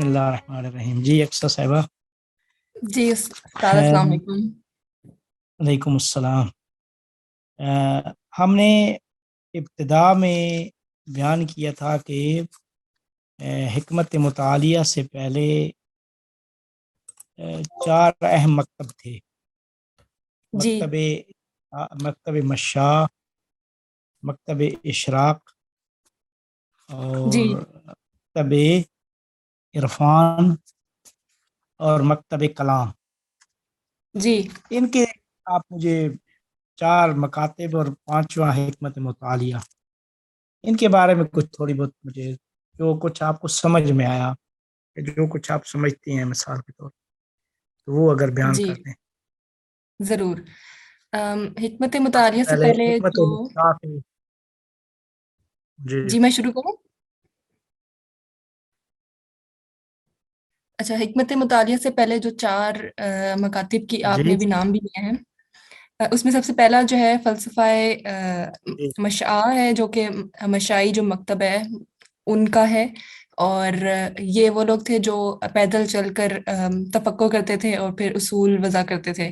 بسم اللہ الرحمن الرحیم. جی اکثر صاحبہ. جی استاد السلام علیکم. وعلیکم السلام. ہم نے ابتدا میں بیان کیا تھا کہ حکمت مطالعہ سے پہلے 4 اہم مکتب تھے. جی مکتب مشاء، مکتب اشراق جی اور مکتب عرفان اور مکتب کلام. جی ان کے آپ مجھے 4 مکاتب اور 5واں حکمت مطالعہ، ان کے بارے میں کچھ تھوڑی بہت مجھے جو کچھ آپ کو سمجھ میں آیا، جو کچھ آپ سمجھتی ہیں مثال کے طور تو وہ اگر بیان جی کر دیں. ضرور. حکمت سب سے مطالعہ سے پہلے پہلے حکمت جو مطالعہ سے. جی جی میں شروع کروں. اچھا، حکمت مطالعہ سے پہلے جو 4 مکاتب کی آپ جی نے بھی نام بھی لیے ہیں، اس میں سب سے پہلا جو ہے فلسفہ جی مشاع ہے، جو کہ مشائی جو مکتب ہے ان کا ہے. اور یہ وہ لوگ تھے جو پیدل چل کر تفکر کرتے تھے اور پھر اصول وضع کرتے تھے.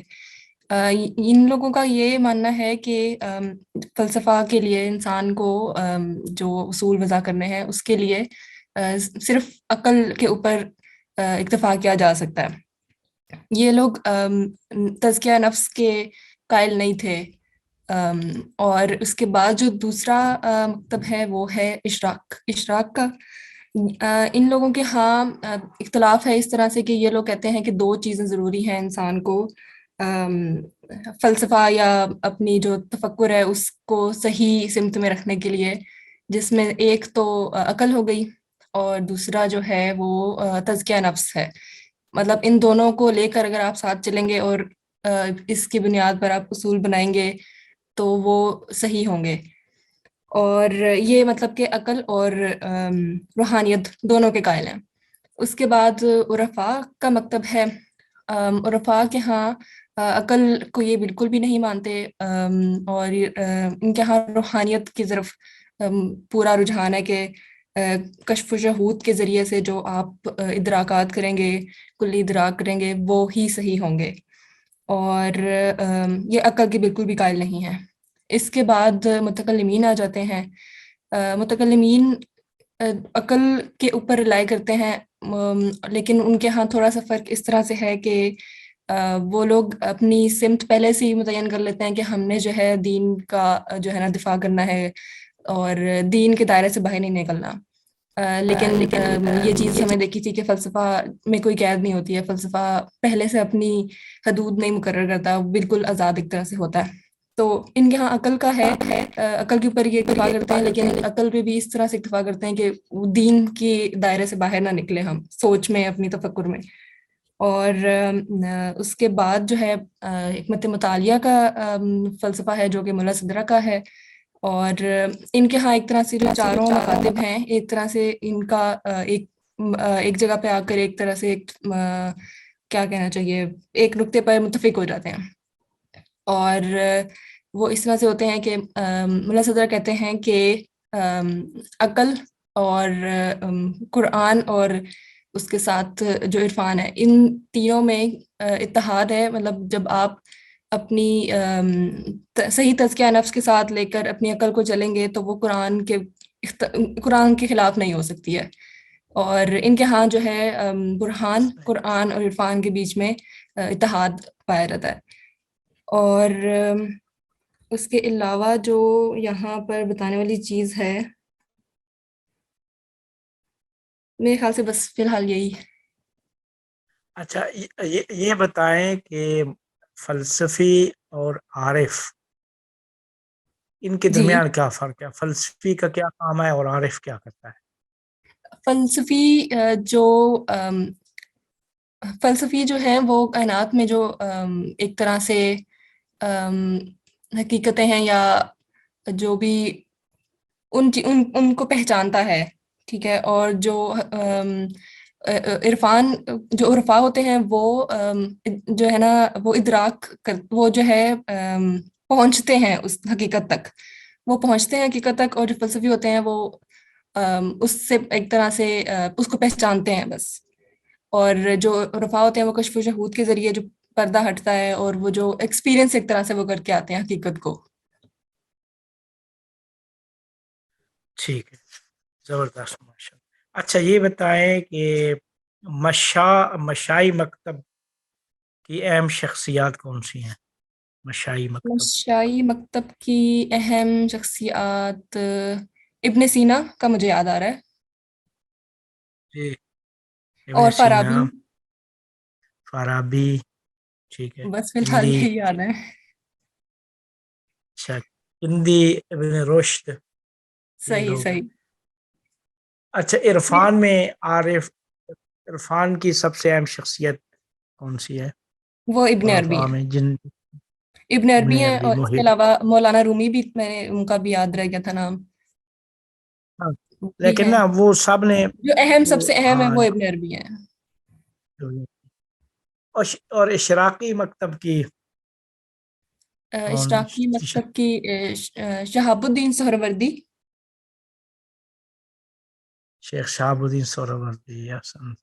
ان لوگوں کا یہ ماننا ہے کہ فلسفہ کے لیے انسان کو جو اصول وضع کرنے ہیں اس کے لیے صرف عقل کے اوپر اکتفا کیا جا سکتا ہے. یہ لوگ تزکیہ نفس کے قائل نہیں تھے. اور اس کے بعد جو دوسرا مکتب ہے وہ ہے اشراق کا. ان لوگوں کے ہاں اختلاف ہے اس طرح سے کہ یہ لوگ کہتے ہیں کہ 2 چیزیں ضروری ہیں انسان کو فلسفہ یا اپنی جو تفکر ہے اس کو صحیح سمت میں رکھنے کے لیے، جس میں ایک تو عقل ہو گئی اور دوسرا جو ہے وہ تزکیہ نفس ہے. مطلب ان دونوں کو لے کر اگر آپ ساتھ چلیں گے اور اس کی بنیاد پر آپ اصول بنائیں گے تو وہ صحیح ہوں گے. اور یہ مطلب کہ عقل اور روحانیت دونوں کے قائل ہیں. اس کے بعد عرفاء کا مکتب ہے. عرفاء کے ہاں عقل کو یہ بالکل بھی نہیں مانتے، اور ان کے ہاں روحانیت کی طرف پورا رجحان ہے کہ کشف و شہود کے ذریعے سے جو آپ ادراکات کریں گے، کلی ادراک کریں گے، وہ ہی صحیح ہوں گے. اور یہ عقل کے بالکل بھی قائل نہیں ہے. اس کے بعد متکلمین آ جاتے ہیں. متکلمین عقل کے اوپر رلائی کرتے ہیں، لیکن ان کے ہاں تھوڑا سا فرق اس طرح سے ہے کہ وہ لوگ اپنی سمت پہلے سے ہی متعین کر لیتے ہیں کہ ہم نے جو ہے دین کا جو ہے نا دفاع کرنا ہے اور دین کے دائرے سے باہر نہیں نکلنا. لیکن یہ چیز ہمیں دیکھی تھی کہ فلسفہ میں کوئی قید نہیں ہوتی ہے. فلسفہ پہلے سے اپنی حدود نہیں مقرر کرتا، بالکل آزاد ایک طرح سے ہوتا ہے. تو ان کے ہاں عقل کا ہے، عقل کے اوپر یہ اکتفا کرتے ہیں، لیکن عقل پہ بھی اس طرح سے اکتفا کرتے ہیں کہ دین کے دائرے سے باہر نہ نکلے ہم سوچ میں، اپنی تفکر میں. اور اس کے بعد جو ہے حکمت مطالعہ کا فلسفہ ہے جو کہ ملا صدرہ کا ہے. اور ان کے ہاں ایک طرح سے جو 4 مکاتب ہیں، ایک طرح سے ان کا ایک جگہ پہ آ کر ایک طرح سے کیا کہنا چاہیے، ایک نقطے پر متفق ہو جاتے ہیں. اور وہ اس طرح سے ہوتے ہیں کہ ملا صدرہ کہتے ہیں کہ عقل اور قرآن اور اس کے ساتھ جو عرفان ہے، ان تینوں میں اتحاد ہے. مطلب جب آپ اپنی صحیح تزکیہ نفس کے ساتھ لے کر اپنی عقل کو چلیں گے تو وہ قرآن کے خلاف نہیں ہو سکتی ہے. اور ان کے ہاں جو ہے برہان قرآن اور عرفان کے بیچ میں اتحاد پایا جاتا ہے. اور اس کے علاوہ جو یہاں پر بتانے والی چیز ہے، میرے خیال سے بس فی الحال یہی. اچھا، یہ بتائیں کہ فلسفی اور عارف ان کے جی، درمیان کیا فرق ہے؟ فلسفی کا کیا کام ہے اور عارف کیا کرتا ہے؟ فلسفی جو ہیں وہ کائنات میں جو ایک طرح سے حقیقتیں ہیں یا جو بھی ان کو پہچانتا ہے، ٹھیک ہے. اور جو عرفان جو عرفا ہوتے ہیں وہ جو ہے نا وہ ادراک وہ جو ہے پہنچتے ہیں اس حقیقت تک، وہ پہنچتے ہیں حقیقت تک. اور جو فلسفی ہوتے ہیں وہ اس سے ایک طرح سے اس کو پہچانتے ہیں بس. اور جو عرفاء ہوتے ہیں وہ کشف و شہود کے ذریعے جو پردہ ہٹتا ہے اور وہ جو ایکسپیرینس ایک طرح سے وہ کر کے آتے ہیں حقیقت کو. ٹھیک ہے، زبردست، ماشاء اللہ. اچھا یہ بتائیں کہ مشائی مکتب کی اہم شخصیات کون سی ہیں؟ مشائی مکتب. مشائی مکتب کی اہم شخصیات ابن سینا کا مجھے یاد آ رہا ہے، جی، ابن اور سینا، فارابی. فارابی، ٹھیک ہے. بس فی الحال ہندی، یہی یاد ہے. اچھا، ہندی ابن رشد، یہ صحیح لوگ ہیں. صحیح. اچھا عرفان میں عارف، عرفان کی سب سے اہم شخصیت کون سی ہے وہ ابن عربی عرفا ہیں. میں؟ جن ابن ابن عربی ہیں، عربی اور اس کے محب. علاوہ مولانا رومی بھی، میں نے ان کا بھی یاد رہ گیا تھا نام. ہاں، وہ بھی لیکن ہیں. نا وہ سب نے جو اہم سب وہ، سے اہم ہے ہاں، وہ ابن عربی ہیں. اور اشراقی مکتب کی کون اشراقی سی مکتب کی شہاب الدین سہروردی. شیخ شہاب الدین سہروردی، حسن.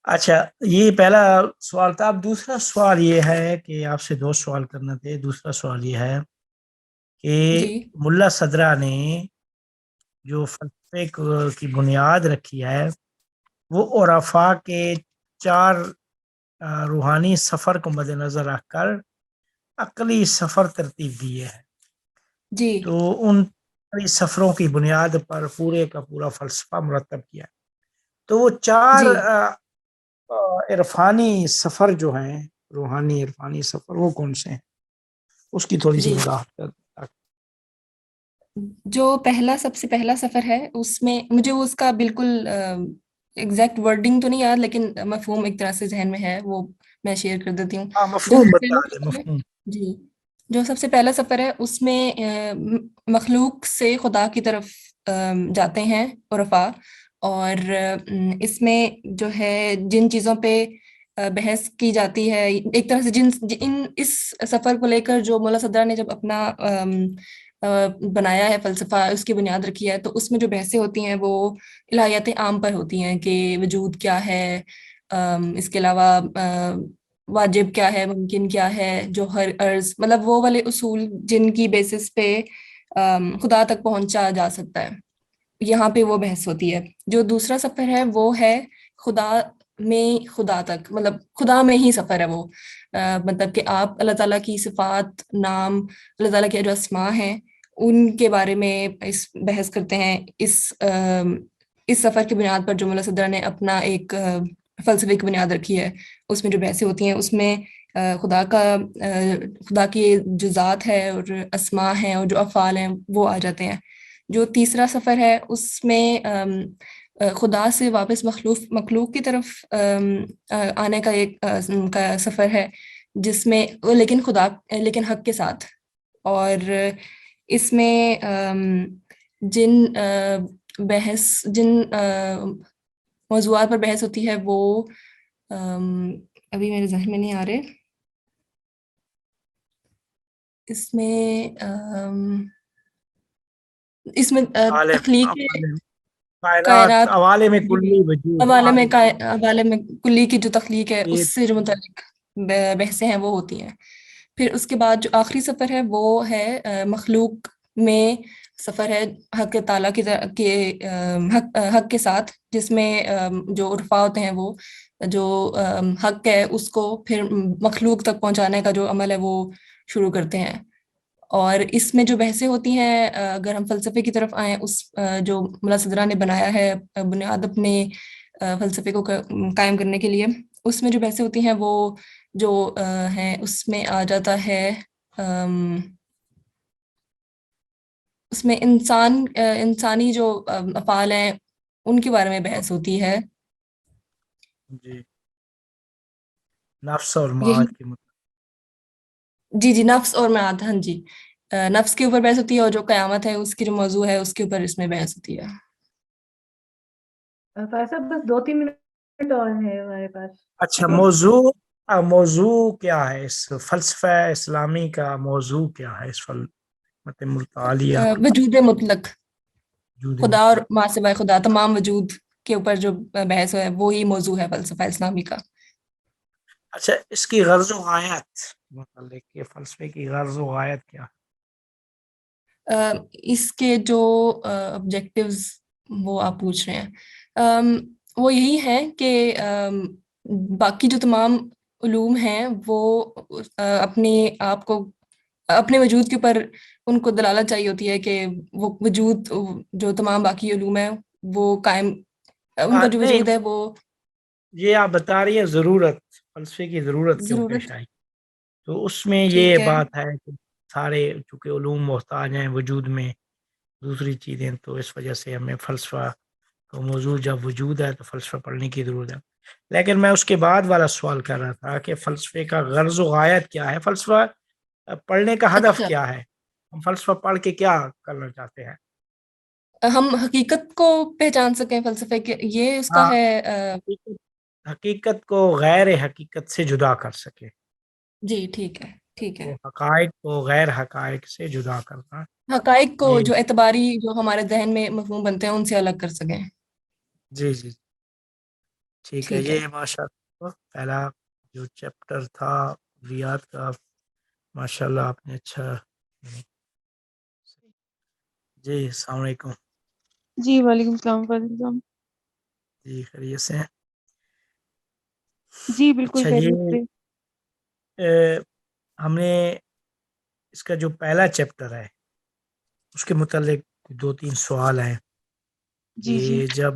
اچھا یہ پہلا سوال تھا. اب دوسرا سوال یہ ہے کہ آپ سے دو سوال کرنا تھے. دوسرا سوال یہ ہے کہ جی ملا صدرہ نے جو فلسفے کی بنیاد رکھی ہے وہ عرفاء کے 4 روحانی سفر کو مد نظر رکھ کر عقلی سفر ترتیب دیے ہے. جی تو ان سفروں کی بنیاد پر پورے کا پورا فلسفہ مرتب کیا. تو وہ 4 جی عرفانی سفر جو ہیں، روحانی عرفانی سفر، وہ کون سے ہیں؟ اس کی تھوڑی سی جی. وضاحت کر. جو پہلا سب سے پہلا سفر ہے اس میں مجھے اس کا بالکل ایگزیکٹ ورڈنگ تو نہیں یاد، لیکن مفہوم ایک طرح سے ذہن میں ہے، وہ میں شیئر کر دیتی ہوں. ہاں، جو مفہوم بتا پہلا دیں، سفر ہے، مفہوم. جی، جو سب سے پہلا سفر ہے اس میں مخلوق سے خدا کی طرف جاتے ہیں عرفاء. اور اس میں جو ہے جن چیزوں پہ بحث کی جاتی ہے ایک طرح سے اس سفر کو لے کر جو مولا صدرہ نے جب اپنا بنایا ہے فلسفہ، اس کی بنیاد رکھی ہے، تو اس میں جو بحثیں ہوتی ہیں وہ الہیات عام پر ہوتی ہیں کہ وجود کیا ہے، اس کے علاوہ واجب کیا ہے، ممکن کیا ہے، جوہر عرض، مطلب وہ والے اصول جن کی بیسس پہ خدا تک پہنچا جا سکتا ہے. یہاں پہ وہ بحث ہوتی ہے. جو دوسرا سفر ہے وہ ہے خدا میں خدا تک، مطلب خدا میں ہی سفر ہے وہ. مطلب کہ آپ اللہ تعالیٰ کی صفات، نام، اللہ تعالیٰ کے جو اسماء ہیں ان کے بارے میں اس بحث کرتے ہیں. اس سفر کی بنیاد پر جو مولا صدرہ نے اپنا ایک فلسفے کی بنیاد رکھی ہے، اس میں جو بحثیں ہوتی ہیں اس میں خدا کی جو ذات ہے اور اسماء ہیں اور جو افعال ہیں وہ آ جاتے ہیں. جو تیسرا سفر ہے اس میں خدا سے واپس مخلوق کی طرف آنے کا ایک کا سفر ہے، جس میں لیکن حق کے ساتھ. اور اس میں جن موضوعات پر بحث ہوتی ہے وہ ابھی میرے ذہن میں نہیں آ رہے. اس میں تخلیق کائنات، کائنات، حوالے میں جی، کلی وجود. حوالے میں کلی کی جو تخلیق ہے یہ اس سے جو متعلق بحثیں ہیں وہ ہوتی ہیں. پھر اس کے بعد جو آخری سفر ہے وہ ہے مخلوق میں سفر ہے حق تعالیٰ کے حق کے ساتھ، جس میں جو عرفاء ہوتے ہیں وہ جو حق ہے اس کو پھر مخلوق تک پہنچانے کا جو عمل ہے وہ شروع کرتے ہیں. اور اس میں جو بحثیں ہوتی ہیں، اگر ہم فلسفے کی طرف آئیں، اس جو مولا صدرہ نے بنایا ہے بنیاد اپنے فلسفے کو قائم کرنے کے لیے، اس میں جو بحثیں ہوتی ہیں وہ جو ہیں اس میں آ جاتا ہے، اس میں انسانی جو افعال ہیں ان کے بارے میں بحث ہوتی ہے. جی، نفس اور یہی، معاد کے جی نفس اور معاد، ہاں جی، نفس کے اوپر بحث ہوتی ہے، اور جو قیامت ہے اس کی جو موضوع ہے اس کے اوپر اس میں بحث ہوتی ہے. فیصل بس 2-3 منٹ اور ہے ہمارے پاس. اچھا، موضوع کیا ہے اس فلسفہ اسلامی کا؟ موضوع کیا ہے اس مطالعہ؟ وجود مطلق، وجود خدا اور مطلق. ما سوائے خدا، تمام وجود کے اوپر جو بحث ہے وہی موضوع ہے فلسفہ اسلامی کا۔ اچھا، اس کی غرض و غایت متعلق کہ فلسفے کی غرض و غایت کیا ہے؟ اس کے جو آبجیکٹیوز وہ آپ پوچھ رہے ہیں، وہ یہی ہے کہ باقی جو تمام علوم ہیں وہ اپنے آپ کو، اپنے وجود کے اوپر ان کو دلالت چاہیے ہوتی ہے کہ وہ وجود جو تمام باقی علوم ہیں وہ قائم، ان کا جو نہیں، وجود ہے وہ یہ آپ بتا رہی ہیں ضرورت، فلسفے کی ضرورت کیوں پیش ضرورت۔ آئی، تو اس میں یہ ٹھیک ہے، بات ہے کہ سارے چونکہ علوم محتاج ہیں وجود میں دوسری چیزیں، تو اس وجہ سے ہمیں فلسفہ تو موضوع جب وجود ہے تو فلسفہ پڑھنے کی ضرورت ہے۔ لیکن میں اس کے بعد والا سوال کر رہا تھا کہ فلسفے کا غرض و غایت کیا ہے، فلسفہ پڑھنے کا ہدف اچھا، کیا ہے، ہم فلسفہ پڑھ کے کیا کرنا چاہتے ہیں؟ ہم حقیقت کو پہچان سکیں فلسفے کے، یہ اس کا ہاں، ہے۔ حقیقت کو غیر حقیقت سے جدا کر سکے، جی ٹھیک ہے، ٹھیک ہے، تو حقائق کو غیر حقائق سے جدا کرنا، حقائق کو یہ جو اعتباری جو ہمارے ذہن میں مفہوم بنتے ہیں ان سے الگ کر سکیں۔ جی جی ٹھیک ہے، ٹھیک ہے، یہ ماشاء اللہ پہلا جو چیپٹر تھا ریاض کا، ماشاء اللہ آپ نے اچھا۔ جی السلام علیکم۔ جی وعلیکم السلام فاضل صاحب۔ جی خیریت سے ہیں؟ جی بالکل اچھا، خیریت یہ سے۔ ہم نے اس کا جو پہلا چیپٹر ہے اس کے متعلق دو تین سوال ہیں جی جی کہ جب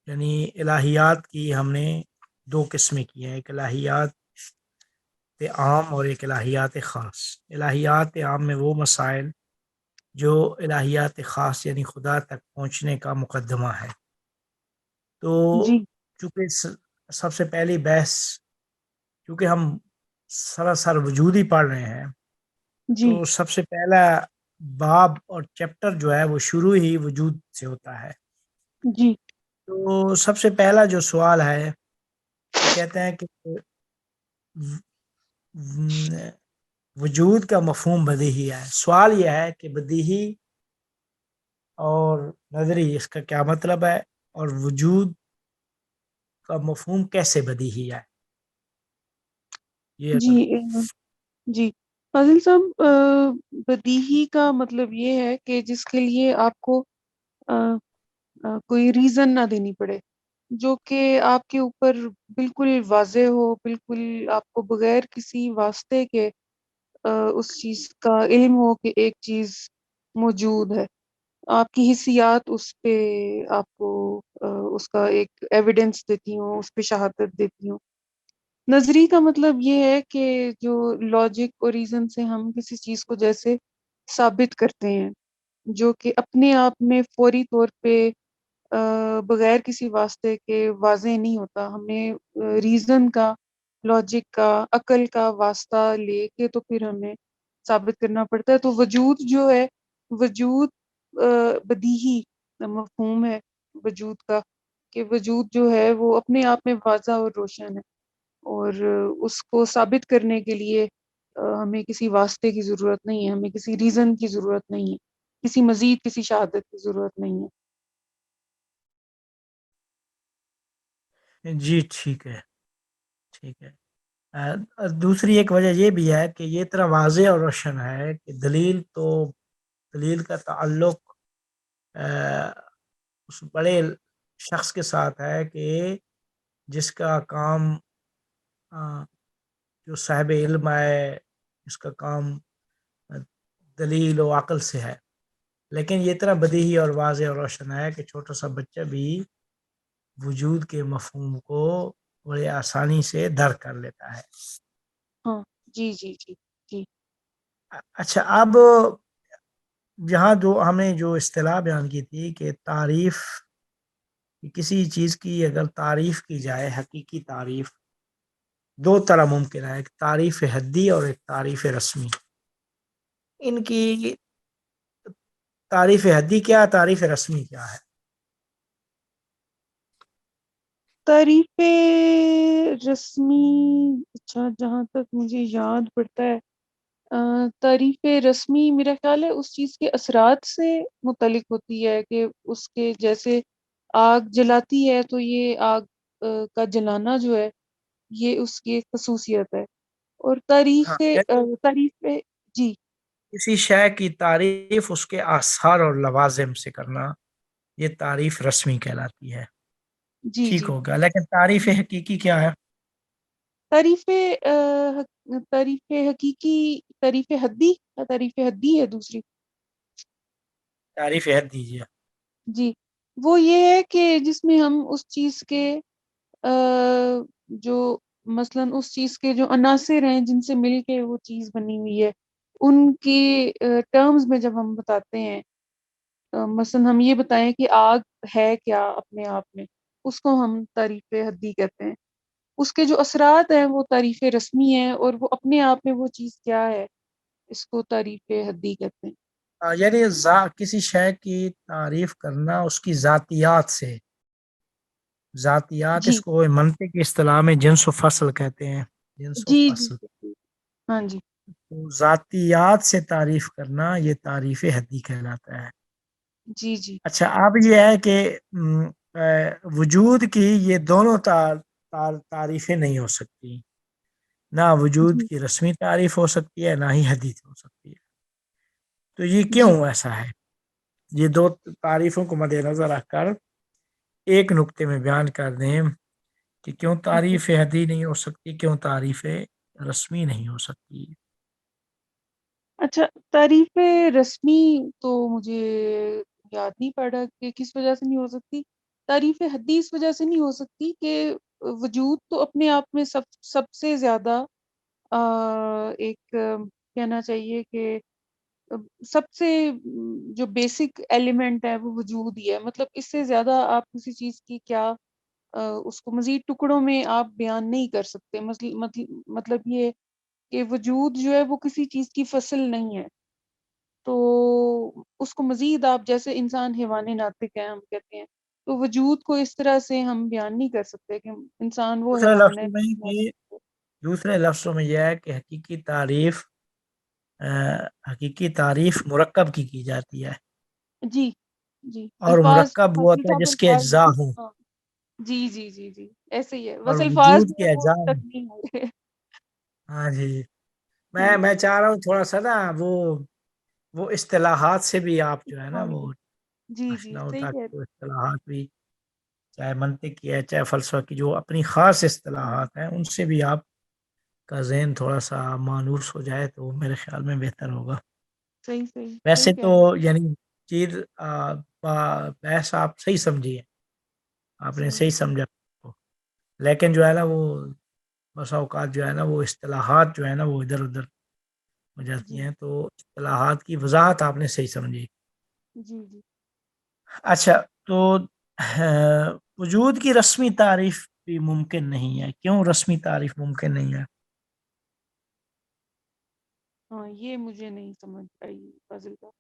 یعنی الہیات کی ہم نے دو قسمیں کی ہیں، ایک الہیات عام اور ایک الہیات خاص۔ الہیات عام میں وہ مسائل جو الہیات خاص یعنی خدا تک پہنچنے کا مقدمہ ہے، تو جی چونکہ سب سے پہلی بحث، چونکہ ہم سراسر وجود ہی پڑھ رہے ہیں، جی تو سب سے پہلا باب اور چیپٹر جو ہے وہ شروع ہی وجود سے ہوتا ہے۔ جی تو سب سے پہلا جو سوال ہے وہ کہتے ہیں کہ وجود کا مفہوم بدیہی ہے۔ سوال یہ ہے کہ بدیہی اور نظری اس کا کیا مطلب ہے، اور وجود کا مفہوم کیسے بدیہی ہے، یہ جی جی فاضل صاحب، بدیہی کا مطلب یہ ہے کہ جس کے لیے آپ کو کوئی ریزن نہ دینی پڑے، جو کہ آپ کے اوپر بالکل واضح ہو، بالکل آپ کو بغیر کسی واسطے کے اس چیز کا علم ہو کہ ایک چیز موجود ہے، آپ کی حسیات اس پہ آپ کو اس کا ایک ایویڈنس دیتی ہوں، اس پہ شہادت دیتی ہوں۔ نظری کا مطلب یہ ہے کہ جو لاجک اور ریزن سے ہم کسی چیز کو جیسے ثابت کرتے ہیں، جو کہ اپنے آپ میں فوری طور پہ بغیر کسی واسطے کے واضح نہیں ہوتا، ہمیں ریزن کا، لاجک کا، عقل کا واسطہ لے کے تو پھر ہمیں ثابت کرنا پڑتا ہے۔ تو وجود جو ہے، وجود بدیہی مفہوم ہے وجود کا، کہ وجود جو ہے وہ اپنے آپ میں واضح اور روشن ہے، اور اس کو ثابت کرنے کے لیے ہمیں کسی واسطے کی ضرورت نہیں ہے، ہمیں کسی ریزن کی ضرورت نہیں ہے، کسی مزید کسی شہادت کی ضرورت نہیں ہے۔ جی ٹھیک ہے، ٹھیک ہے۔ دوسری ایک وجہ یہ بھی ہے کہ یہ اتنا واضح اور روشن ہے کہ دلیل کا تعلق اس بڑے شخص کے ساتھ ہے کہ جس کا کام جو صاحب علم ہے، اس کا کام دلیل و عقل سے ہے، لیکن یہ اتنا بدیہی اور واضح اور روشن ہے کہ چھوٹا سا بچہ بھی وجود کے مفہوم کو بڑے آسانی سے درک کر لیتا ہے۔ ہاں جی جی جی جی اچھا، اب جہاں جو ہم نے جو اصطلاح بیان کی تھی کہ تعریف، کسی چیز کی اگر تعریف کی جائے، حقیقی تعریف دو طرح ممکن ہے، ایک تعریف حدی اور ایک تعریف رسمی۔ ان کی تعریف حدی کیا، تعریف رسمی کیا ہے؟ تعریف رسمی، اچھا جہاں تک مجھے یاد پڑتا ہے، تعریف رسمی میرا خیال ہے اس چیز کے اثرات سے متعلق ہوتی ہے کہ اس کے جیسے آگ جلاتی ہے تو یہ آگ کا جلانا جو ہے یہ اس کی ایک خصوصیت ہے، اور ہاں، تعریف جی کسی شے کی تعریف اس کے آثار اور لوازم سے کرنا یہ تعریف رسمی کہلاتی ہے. جی ٹھیک جی ہو گیا، لیکن تعریف حقیقی کیا ہے؟ تعریف تعریف حقیقی تعریف حدی تعریف حدی ہے دوسری. تعریف حد دیجیے. جی وہ یہ ہے کہ جس میں ہم اس چیز کے جو مثلاً اس چیز کے جو عناصر ہیں جن سے مل کے وہ چیز بنی ہوئی ہے ان کی ٹرمز میں جب ہم بتاتے ہیں، مثلاً ہم یہ بتائیں کہ آگ ہے کیا اپنے آپ میں، اس کو ہم تعریف حدی کہتے ہیں. اس کے جو اثرات ہیں وہ تعریف رسمی ہیں، اور وہ اپنے آپ میں وہ چیز کیا ہے اس کو تعریف حدی کہتے ہیں. یعنی کسی شے کی تعریف کرنا اس کی ذاتیات سے. ذاتیات جی اس کو منطق کی اصطلاح میں جنس و فصل کہتے ہیں. جنس و جی جی فصل. جی. ہاں جی تو ذاتیات سے تعریف کرنا یہ تعریف حدی کہلاتا ہے. جی جی اچھا، اب یہ ہے کہ وجود کی یہ دونوں تعریفیں نہیں ہو سکتی. نہ وجود جی کی رسمی تعریف ہو سکتی ہے، نہ ہی حدیث ہو سکتی ہے. تو یہ کیوں جی ایسا ہے؟ یہ دو تعریفوں کو مد نظر رکھ کر ایک نقطے میں بیان کر دیں کہ کیوں جی. تعریف حدی نہیں ہو سکتی، کیوں تعریف رسمی نہیں ہو سکتی. اچھا، تعریف رسمی تو مجھے یاد نہیں پڑ رہا کہ کس وجہ سے نہیں ہو سکتی. تعریف حدی اس وجہ سے نہیں ہو سکتی کہ وجود تو اپنے آپ میں سب سے زیادہ ایک کہنا چاہیے کہ سب سے جو بیسک ایلیمنٹ ہے وہ وجود ہی ہے. مطلب اس سے زیادہ آپ کسی چیز کی کیا اس کو مزید ٹکڑوں میں آپ بیان نہیں کر سکتے. مطلب یہ کہ وجود جو ہے وہ کسی چیز کی فصل نہیں ہے، تو اس کو مزید آپ جیسے انسان حیوان ناطق ہے ہم کہتے ہیں، تو وجود کو اس طرح سے ہم بیان نہیں کر سکتے کہ انسان وہ دوسرے حیوان ہے. لفظوں میں یہ ہے کہ حقیقی تعریف مرکب کی جاتی ہے، جی جی اور الفاظ مرکب وہ ہوتا ہے صاحب جس کے الفاظ اجزاء ہوں، ہاں جی جی جی جی ایسے ہی ہے، اور بس الفاظ وجود جو کے ہے وہ اجزاء تک ہوں. نہیں ہو رہے. ہاں جی. ہاں میں چاہ رہا ہوں تھوڑا سا نا وہ اصطلاحات سے بھی آپ جو ہے نا ہاں وہ جی جی جی آشنا ہو، صحیح کہہ تاکہ رہے وہ اصطلاحات بھی چاہے منطق کی ہے چاہے فلسفہ کی جو اپنی خاص اصطلاحات ہیں ان سے بھی آپ کا ذہن تھوڑا سا مانوس ہو جائے تو میرے خیال میں بہتر ہوگا. صحیح صحیح صحیح ویسے کہہ تو رہے یعنی چیز بحث آپ صحیح سمجھیے، آپ نے صحیح سمجھا، لیکن جو ہے نا وہ بسا اوقات جو ہے نا وہ اصطلاحات جو ہے نا وہ ادھر ادھر ہو جاتی جی ہیں، تو اصطلاحات کی وضاحت آپ نے صحیح سمجھی. جی جی. اچھا، تو وجود کی رسمی تعریف بھی ممکن نہیں ہے. کیوں رسمی تعریف ممکن نہیں ہے؟ ہاں یہ مجھے نہیں سمجھ آئی فضل کا.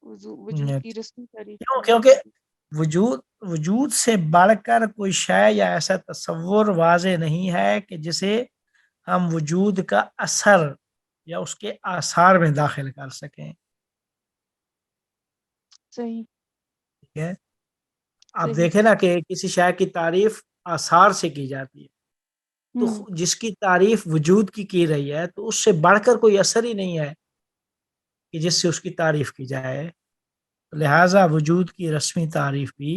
وجود کی رسمی تعریف کیوں؟ نہیں کیونکہ ممکن. وجود سے بڑھ کر کوئی شے یا ایسا تصور واضح نہیں ہے کہ جسے ہم وجود کا اثر یا اس کے آثار میں داخل کر سکیں. صحیح ٹھیک ہے، آپ صحیح. دیکھیں نا کہ کسی شے کی تعریف آثار سے کی جاتی ہے، تو ہوں جس کی تعریف وجود کی رہی ہے تو اس سے بڑھ کر کوئی اثر ہی نہیں ہے کہ جس سے اس کی تعریف کی جائے. لہذا وجود کی رسمی تعریف بھی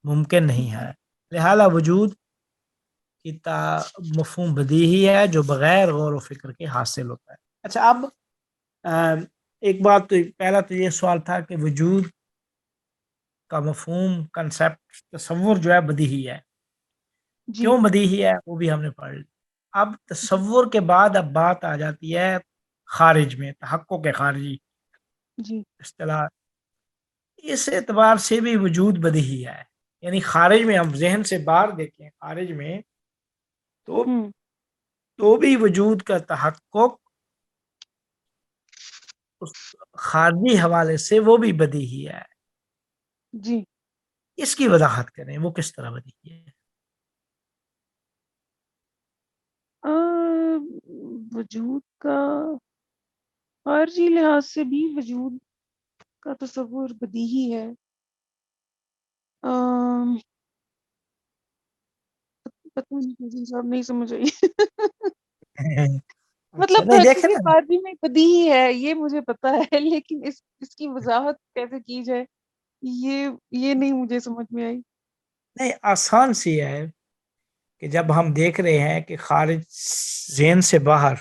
ممکن نہیں ہے. لہذا وجود کی مفہوم بدیہی ہے جو بغیر غور و فکر کے حاصل ہوتا ہے. اچھا، اب ایک بات تو پہلا تو یہ سوال تھا کہ وجود کا مفہوم کنسیپٹ تصور جو ہے بدیہی ہے. جی کیوں بدیہی ہے وہ بھی ہم نے پڑھ لی. اب جی تصور کے بعد اب بات آ جاتی ہے خارج میں، تحقق کے خارجی جی اصطلاح. اس اعتبار سے بھی وجود بدیہی ہے. یعنی خارج میں ہم ذہن سے باہر دیکھیں، خارج میں تو ہوں تو بھی وجود کا تحقق اس خارجی حوالے سے وہ بھی بدیہی ہے. جی. اس کی وضاحت کریں، وہ کس طرح بدیہی ہے؟ وجود کا خارجی لحاظ سے بھی وجود کا تصور بدیہی ہے. پتہ نہیں فیضان صاحب نہیں سمجھ آئی. اچھا مطلب نہیں دیکھیں کیونکہ نا، خارجی میں بدیہی ہے یہ مجھے پتا ہے، لیکن اس کی وضاحت کیسے کی جائے یہ نہیں مجھے سمجھ میں آئی. نہیں آسان سی ہے کہ جب ہم دیکھ رہے ہیں کہ خارج ذہن سے باہر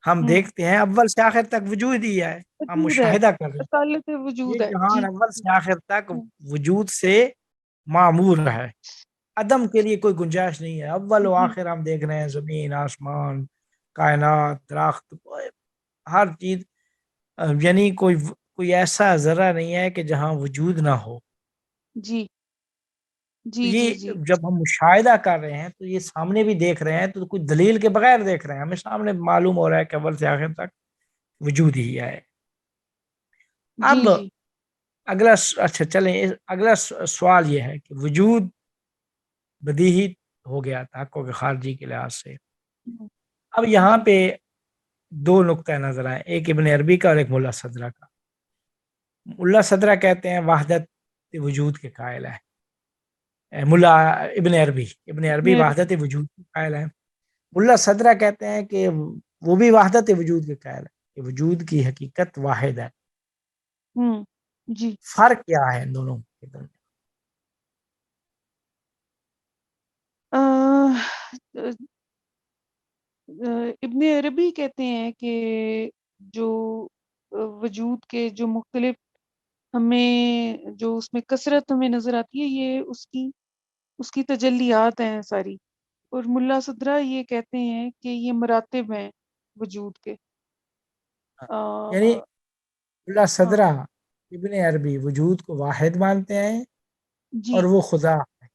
ہم ہوں دیکھتے ہیں اول سے آخر تک وجود ہی ہے، ہم وجود ہے، مشاہدہ کر رہے ہیں. اصالت یہ وجود ہے. جہان جی اول سے آخر تک ہوں، وجود سے معمور ہے، عدم کے لیے کوئی گنجائش نہیں ہے. اول و جی آخر ہم دیکھ رہے ہیں، زمین، آسمان، کائنات، درخت، ہر چیز. یعنی کوئی ایسا ذرہ نہیں ہے کہ جہاں وجود نہ ہو. جی جی جی یہ جی جب ہم مشاہدہ کر رہے ہیں تو یہ سامنے بھی دیکھ رہے ہیں، تو کوئی دلیل کے بغیر دیکھ رہے ہیں، ہمیں سامنے معلوم ہو رہا ہے کہ اول سے آخر تک وجود ہی ہے. جی اب جی اچھا چلیں، اگلا سوال یہ ہے کہ وجود بدیہی ہو گیا تحقق خارجی کے لحاظ سے. اب یہاں جی پہ دو نقطہ نظر آئے، ایک ابن عربی کا اور ایک ملا صدرہ کا. ملا صدرہ کہتے ہیں وحدت وجود کے قائل ہے. ملا ابن عربی وحدت وجود کے قائل ہے. ملا صدرہ کہتے ہیں کہ وہ بھی وحدت وجود کے قائل ہے، کہ وجود کی حقیقت واحد ہے. جی فرق کیا ہے ان دونوں کے درمیان؟ ابن عربی کہتے ہیں کہ جو وجود کے جو مختلف ہمیں جو اس میں کثرت ہمیں نظر آتی ہے یہ اس کی تجلیات ہیں ساری. اور ملا صدرہ یہ کہتے ہیں کہ یہ مراتب ہیں وجود کے. یعنی آ، ملا ہاں صدرہ ابن عربی وجود کو واحد مانتے ہیں جی اور وہ خدا ہے.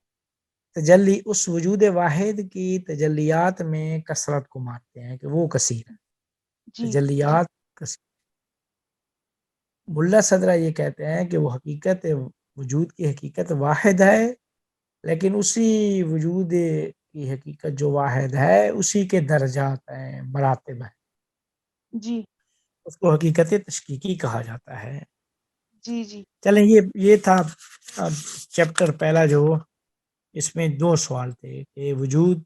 تجلی اس وجود واحد کی تجلیات میں کثرت کو مانتے ہیں کہ وہ کثیر ہے، جی جی تجلیات کثیر. ملا صدرہ یہ کہتے ہیں کہ وہ حقیقت وجود کی حقیقت واحد ہے، لیکن اسی وجود کی حقیقت جو واحد ہے اسی کے درجات ہیں، مراتب ہیں. جی اس کو حقیقت تشکیکی کہا جاتا ہے. جی جی چلیں یہ تھا چیپٹر پہلا، جو اس میں دو سوال تھے کہ وجود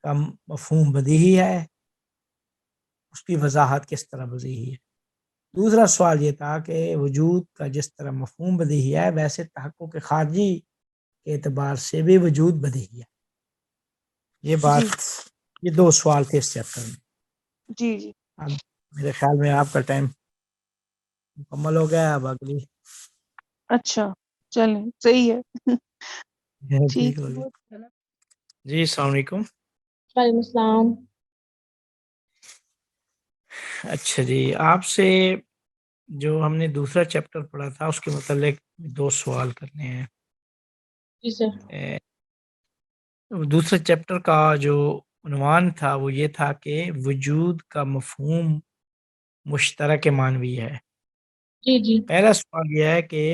کا مفہوم بدیہی ہے، اس کی وضاحت کس طرح بدیہی ہے. دوسرا سوال یہ تھا کہ وجود کا جس طرح مفہوم بدیہی ہے ویسے تحقق خارجی کے اعتبار سے بھی وجود بدیہی ہے. یہ جی بات، یہ دو سوال تھے اس چیپٹر میں. جی جی اب میرے خیال میں آپ کا ٹائم مکمل ہو گیا ہے. اب اگلی اچھا چلیں صحیح ہے. ٹھیک ٹھیک ہوگی. ہے. جی السلام علیکم. وعلیکم السلام. اچھا جی، آپ سے جو ہم نے دوسرا چیپٹر پڑھا تھا اس کے متعلق دو سوال کرنے ہیں. جی سر. دوسرے چیپٹر کا جو عنوان تھا وہ یہ تھا کہ وجود کا مفہوم مشترک معنوی ہے. جی جی پہلا سوال یہ ہے کہ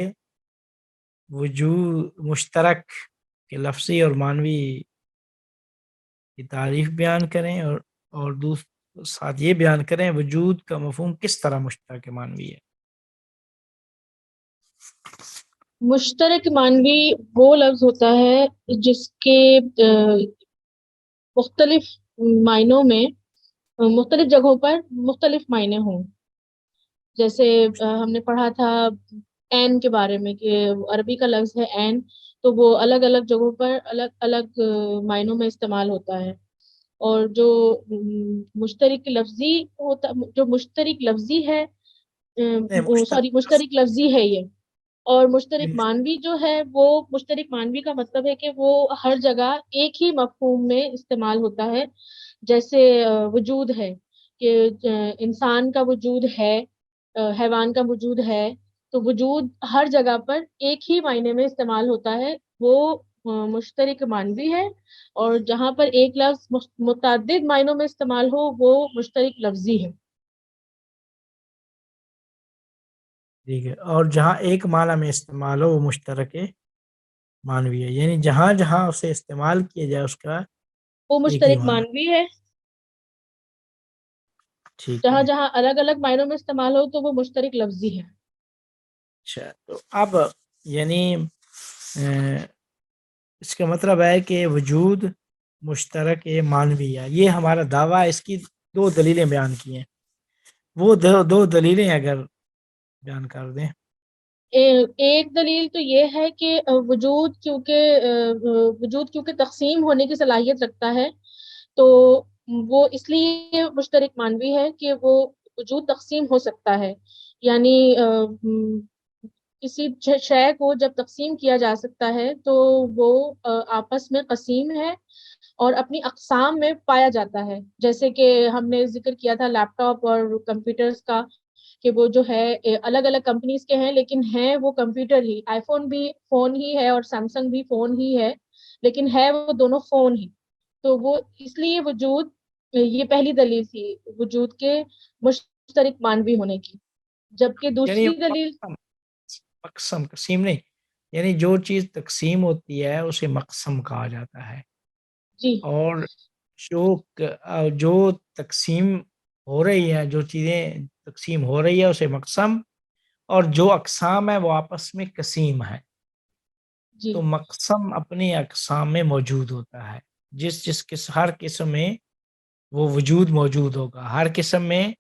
وجود مشترک کے لفظی اور معنوی کی تعریف بیان کریں، اور ساتھ یہ بیان کریں وجود کا مفہوم کس طرح مشترک معنوی ہے. مشترک معنوی وہ لفظ ہوتا ہے جس کے مختلف معنوں میں مختلف جگہوں پر مختلف معنی ہوں. جیسے ہم نے پڑھا تھا عین کے بارے میں کہ عربی کا لفظ ہے عین، تو وہ الگ الگ جگہوں پر الگ الگ معنوں میں استعمال ہوتا ہے. اور جو مشترک لفظی ہوتا، جو مشترک لفظی ہے، سوری مشترک لفظی ہے یہ. اور مشترک معنوی جو ہے وہ مشترک معنوی کا مطلب ہے کہ وہ ہر جگہ ایک ہی مفہوم میں استعمال ہوتا ہے. جیسے وجود ہے کہ انسان کا وجود ہے، حیوان کا وجود ہے، تو وجود ہر جگہ پر ایک ہی معنی میں استعمال ہوتا ہے، وہ مشترک معنوی ہے. اور جہاں پر ایک لفظ متعدد معنوں میں استعمال ہو وہ مشترک لفظی ہے. ٹھیک ہے، اور جہاں ایک معنی میں استعمال ہو وہ مشترک معنوی ہے، یعنی جہاں جہاں اسے استعمال کیا جائے اس کا وہ ایک ہی مشترک معنی. معنوی ہے. ٹھیک جہاں ہے. جہاں الگ الگ معنوں میں استعمال ہو تو وہ مشترک لفظی ہے. اچھا تو اب یعنی اس کا مطلب ہے کہ وجود مشترک معنوی ہے، یہ ہمارا دعویٰ ہے. اس کی دو دلیلیں بیان کی ہیں، وہ دو دلیلیں اگر بیان کر دیں. ایک دلیل تو یہ ہے کہ وجود کیونکہ تقسیم ہونے کی صلاحیت رکھتا ہے تو وہ اس لیے مشترک معنوی ہے کہ وہ وجود تقسیم ہو سکتا ہے. یعنی کسی شے کو جب تقسیم کیا جا سکتا ہے تو وہ آپس میں قسیم ہے اور اپنی اقسام میں پایا جاتا ہے. جیسے کہ ہم نے ذکر کیا تھا لیپ ٹاپ اور کمپیوٹرز کا کہ وہ جو ہے الگ الگ کمپنیز کے ہیں لیکن ہیں وہ کمپیوٹر ہی. آئی فون بھی فون ہی ہے اور سیمسنگ بھی فون ہی ہے لیکن ہے وہ دونوں فون ہی. تو وہ اس لیے وجود، یہ پہلی دلیل تھی وجود کے مشترک معنوی ہونے کی. جبکہ یعنی دوسری دلیل مقسم قسیم نہیں، یعنی جو چیز تقسیم ہوتی ہے اسے مقسم کہا جاتا ہے، جی اور جو تقسیم ہو رہی ہے، جو چیزیں تقسیم ہو رہی ہے اسے مقسم، اور جو اقسام ہے وہ آپس میں قسیم ہے. جی تو مقسم اپنی اقسام میں موجود ہوتا ہے، ہر قسم میں وہ وجود موجود ہوگا. ہر قسم میں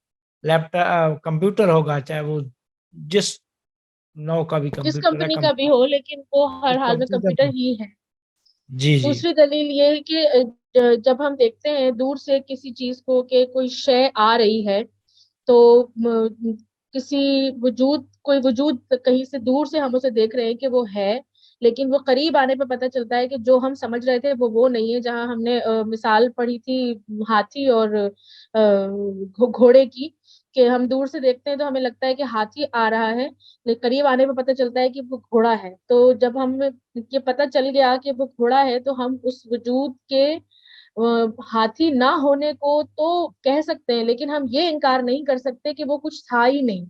لیپ ٹاپ کمپیوٹر ہوگا، چاہے وہ جس نو کا بھی جس کمپیوٹر ہے. کمپنی کا بھی ہو لیکن وہ ہر حال میں کمپیوٹر کمپیوٹر ہی ہے. جی جی دوسری دلیل یہ ہے کہ جب ہم دیکھتے ہیں دور سے کسی چیز کو کہ کوئی شے آ رہی ہے تو کسی کوئی وجود کہیں سے دور سے ہم اسے دیکھ رہے ہیں کہ وہ ہے لیکن وہ قریب آنے پہ پتہ چلتا ہے کہ جو ہم سمجھ رہے تھے وہ نہیں ہے. جہاں ہم نے مثال پڑھی تھی ہاتھی اور گھوڑے کی کہ ہم دور سے دیکھتے ہیں تو ہمیں لگتا ہے کہ ہاتھی آ رہا ہے لیکن قریب آنے پہ پتہ چلتا ہے کہ وہ گھوڑا ہے. تو جب ہم یہ پتہ چل گیا کہ وہ گھوڑا ہے تو ہم اس وجود کے ہاتھی نہ ہونے کو تو کہہ سکتے ہیں لیکن ہم یہ انکار نہیں کر سکتے کہ وہ کچھ تھا ہی نہیں.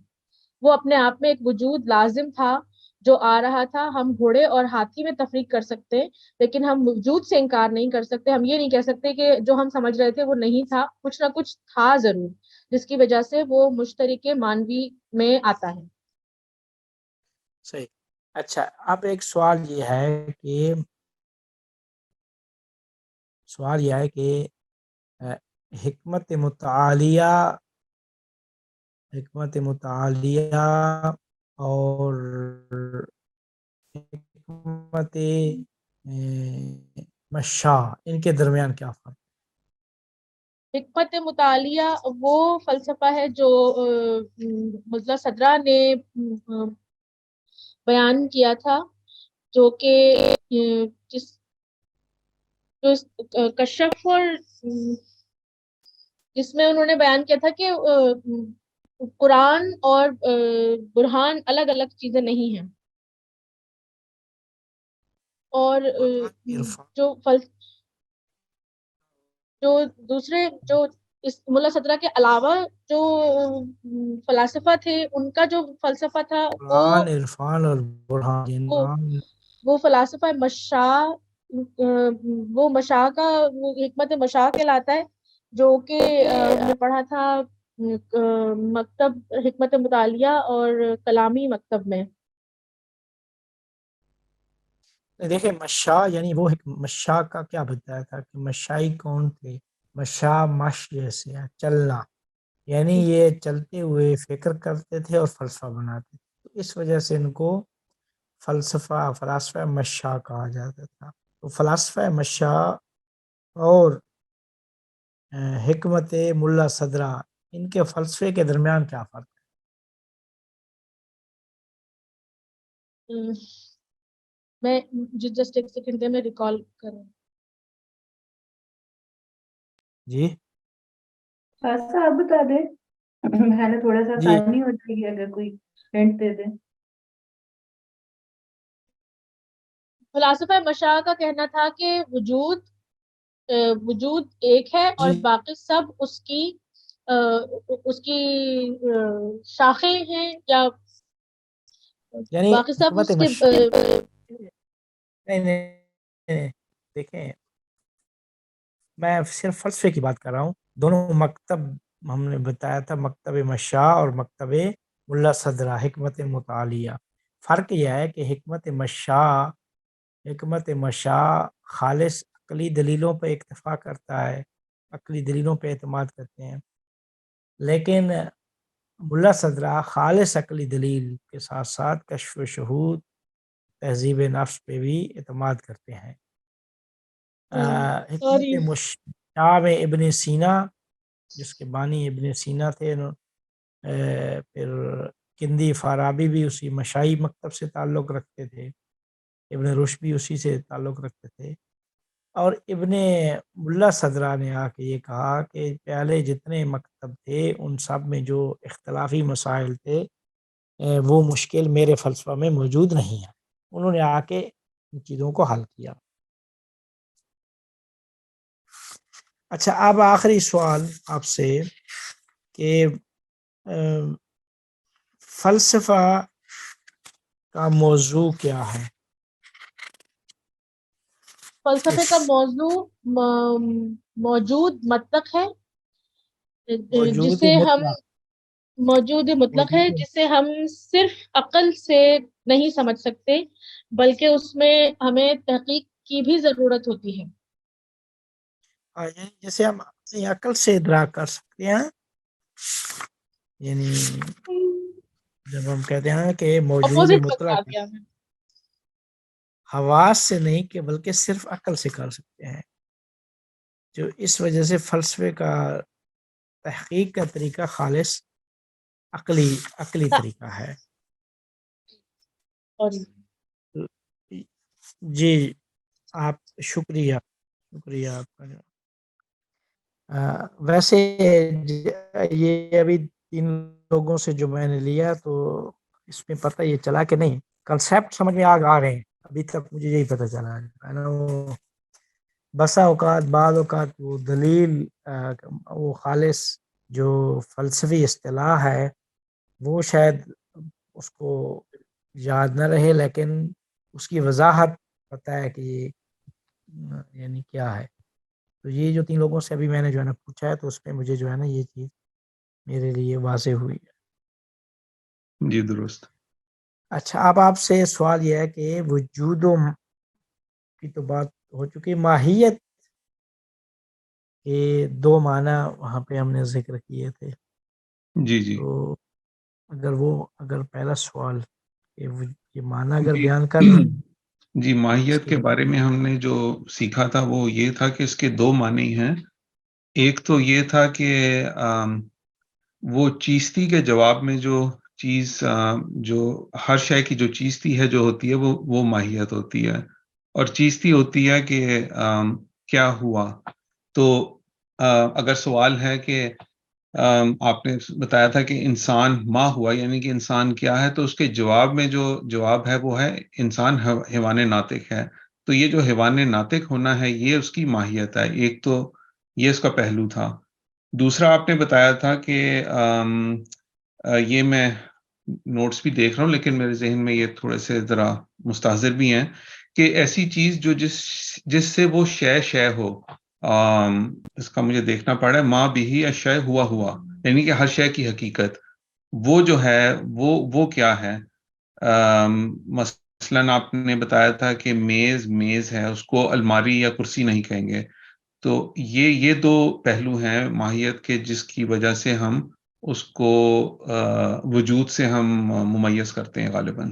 وہ اپنے آپ میں ایک وجود لازم تھا جو آ رہا تھا. ہم گھوڑے اور ہاتھی میں تفریق کر سکتے ہیں لیکن ہم وجود سے انکار نہیں کر سکتے. ہم یہ نہیں کہہ سکتے کہ جو ہم سمجھ رہے تھے وہ نہیں تھا، کچھ نہ کچھ تھا ضرور جس کی وجہ سے وہ مشترک معنوی میں آتا ہے. صحیح. اچھا اب ایک سوال یہ ہے کہ حکمت متعالیہ اور حکمت مشاء، ان کے درمیان کیا فرق؟ حکمت مطالعہ وہ فلسفہ ہے جو ملا صدرہ نے بیان کیا تھا، جو کہ کشف اور جس میں انہوں نے بیان کیا تھا کہ قرآن اور برہان الگ الگ چیزیں نہیں ہیں. اور جو دوسرے جو اس ملا صدرہ کے علاوہ جو فلاسفہ تھے ان کا جو فلسفہ تھا قرآن، عرفان اور برہان. وہ فلاسفہ مشاء، وہ مشاء کا وہ حکمت مشاء کہلاتا ہے جو کہ ہم نے پڑھا تھا مکتب حکمت مطالعہ اور کلامی مکتب میں. دیکھیں مشاء یعنی وہ مشاء کا کیا بتایا تھا کہ مشائی کون تھے؟ مشاء مش جیسے چلنا، یعنی یہ چلتے ہوئے فکر کرتے تھے اور فلسفہ بناتے تھے. تو اس وجہ سے ان کو فلاسفہ مشاء کہا جاتا تھا. تو فلاسفہ مشاء اور حکمت ملا صدرہ، ان کے فلسفے کے درمیان کیا فرق ہے؟ میں جسٹ ایک سیکنڈ میں ریکال کروں. جی خاصا آپ بتا دیں، میں نے تھوڑا سا جی آسانی ہو جائے گی اگر کوئی ہنٹ دے دیں. فلاسفہ مشاء کا کہنا تھا کہ وجود ایک ہے اور جی باقی سب اس کی شاخیں ہیں یا یعنی باقی سب حکمت اس کے نہیں دیکھیں میں صرف فلسفے کی بات کر رہا ہوں. دونوں مکتب ہم نے بتایا تھا مکتب مشاء اور مکتب ملا صدرہ، حکمت مطالعہ. فرق یہ ہے کہ حکمت مشاء خالص عقلی دلیلوں پہ اکتفا کرتا ہے، عقلی دلیلوں پہ اعتماد کرتے ہیں، لیکن ملا صدرہ خالص عقلی دلیل کے ساتھ ساتھ کشف و شہود، تہذیب نفس پہ بھی اعتماد کرتے ہیں. حکمت مشاء میں ابن سینا، جس کے بانی ابن سینا تھے، پھر کندی فارابی بھی اسی مشائی مکتب سے تعلق رکھتے تھے، ابن رشد بھی اسی سے تعلق رکھتے تھے. اور ابن ملا صدرہ نے آ کے یہ کہا کہ پہلے جتنے مکتب تھے ان سب میں جو اختلافی مسائل تھے وہ مشکل میرے فلسفہ میں موجود نہیں ہے. انہوں نے آ کے ان چیزوں کو حل کیا. اچھا، اب آخری سوال آپ سے کہ فلسفہ کا موضوع کیا ہے؟ فلسفے کا موضوع موجود مطلق ہے، جسے ہم موجود مطلق ہے جسے ہم صرف عقل سے نہیں سمجھ سکتے، بلکہ اس میں ہمیں تحقیق کی بھی ضرورت ہوتی ہے. جیسے ہم اپنی عقل سے ادراک کر سکتے ہیں، یعنی جب ہم کہتے ہیں کہ موجود اپوزٹ مطلق آ گیا ہے. حواس سے نہیں کہ بلکہ صرف عقل سے کر سکتے ہیں، جو اس وجہ سے فلسفے کا تحقیق کا طریقہ خالص عقلی طریقہ ہے. جی آپ شکریہ آپ کا. ویسے یہ ابھی 3 لوگوں سے جو میں نے لیا تو اس میں پتہ یہ چلا کہ نہیں کنسیپٹ سمجھ میں آ رہے ہیں. ابھی تک مجھے یہی پتہ چلا ہے نا. بسا اوقات بعض اوقات وہ دلیل وہ خالص جو فلسفی اصطلاح ہے وہ شاید اس کو یاد نہ رہے، لیکن اس کی وضاحت پتہ ہے کہ یہ یعنی کیا ہے. تو یہ جو 3 لوگوں سے ابھی میں نے جو ہے نا پوچھا ہے تو اس میں مجھے جو ہے نا یہ چیز میرے لیے واضح ہوئی ہے. جی درست. اچھا، اب آپ سے سوال یہ ہے کہ وجود کی تو بات ہو چکی، ماہیت کے 2 معنی وہاں پہ ہم نے ذکر کیے تھے. جی تو اگر پہلا سوال کہ یہ معنی اگر جی بیان کر دیں. جی ماہیت کے بارے میں ہم نے جو سیکھا تھا وہ یہ تھا کہ اس کے 2 معنی ہیں. ایک تو یہ تھا کہ وہ چیزتی کے جواب میں جو چیز جو ہر شے کی جو چیزتی ہے جو ہوتی ہے وہ ماہیت ہوتی ہے، اور چیزتی ہوتی ہے کہ کیا ہوا. تو اگر سوال ہے کہ آپ نے بتایا تھا کہ انسان ما ہوا، یعنی کہ انسان کیا ہے، تو اس کے جواب میں جو جواب ہے وہ ہے انسان حیوان ناطق ہے. تو یہ جو حیوان ناطق ہونا ہے یہ اس کی ماہیت ہے. ایک تو یہ اس کا پہلو تھا. دوسرا آپ نے بتایا تھا کہ یہ میں نوٹس بھی دیکھ رہا ہوں لیکن میرے ذہن میں یہ تھوڑے سے ذرا مستحضر بھی ہیں کہ ایسی چیز جو جس سے وہ شے ہو، اس کا مجھے دیکھنا پڑ رہا ہے، ماں بھی اشے ہوا، یعنی کہ ہر شے کی حقیقت وہ جو ہے وہ کیا ہے. مثلاً آپ نے بتایا تھا کہ میز ہے، اس کو الماری یا کرسی نہیں کہیں گے. تو یہ 2 پہلو ہیں ماہیت کے جس کی وجہ سے ہم اس کو وجود سے ہم ممیز کرتے ہیں غالباً.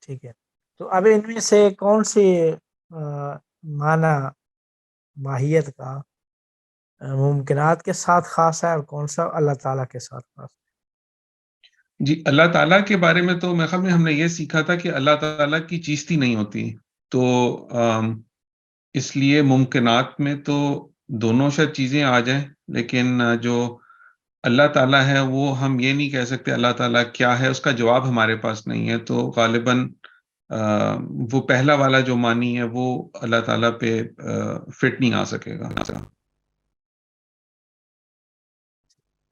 ٹھیک ہے، تو اب ان میں سے کون سی معنی ماہیت کا ممکنات کے ساتھ خاص ہے اور کون سا اللہ تعالیٰ کے ساتھ خاص ہے؟ جی اللہ تعالیٰ کے بارے میں تو میرے خیال میں ہم نے یہ سیکھا تھا کہ اللہ تعالیٰ کی چیزتی نہیں ہوتی. تو اس لیے ممکنات میں تو دونوں شاید چیزیں آ جائیں، لیکن جو اللہ تعالیٰ ہے وہ ہم یہ نہیں کہہ سکتے اللہ تعالیٰ کیا ہے، اس کا جواب ہمارے پاس نہیں ہے. تو غالباً وہ پہلا والا جو معنی ہے وہ اللہ تعالیٰ پہ فٹ نہیں آ سکے گا.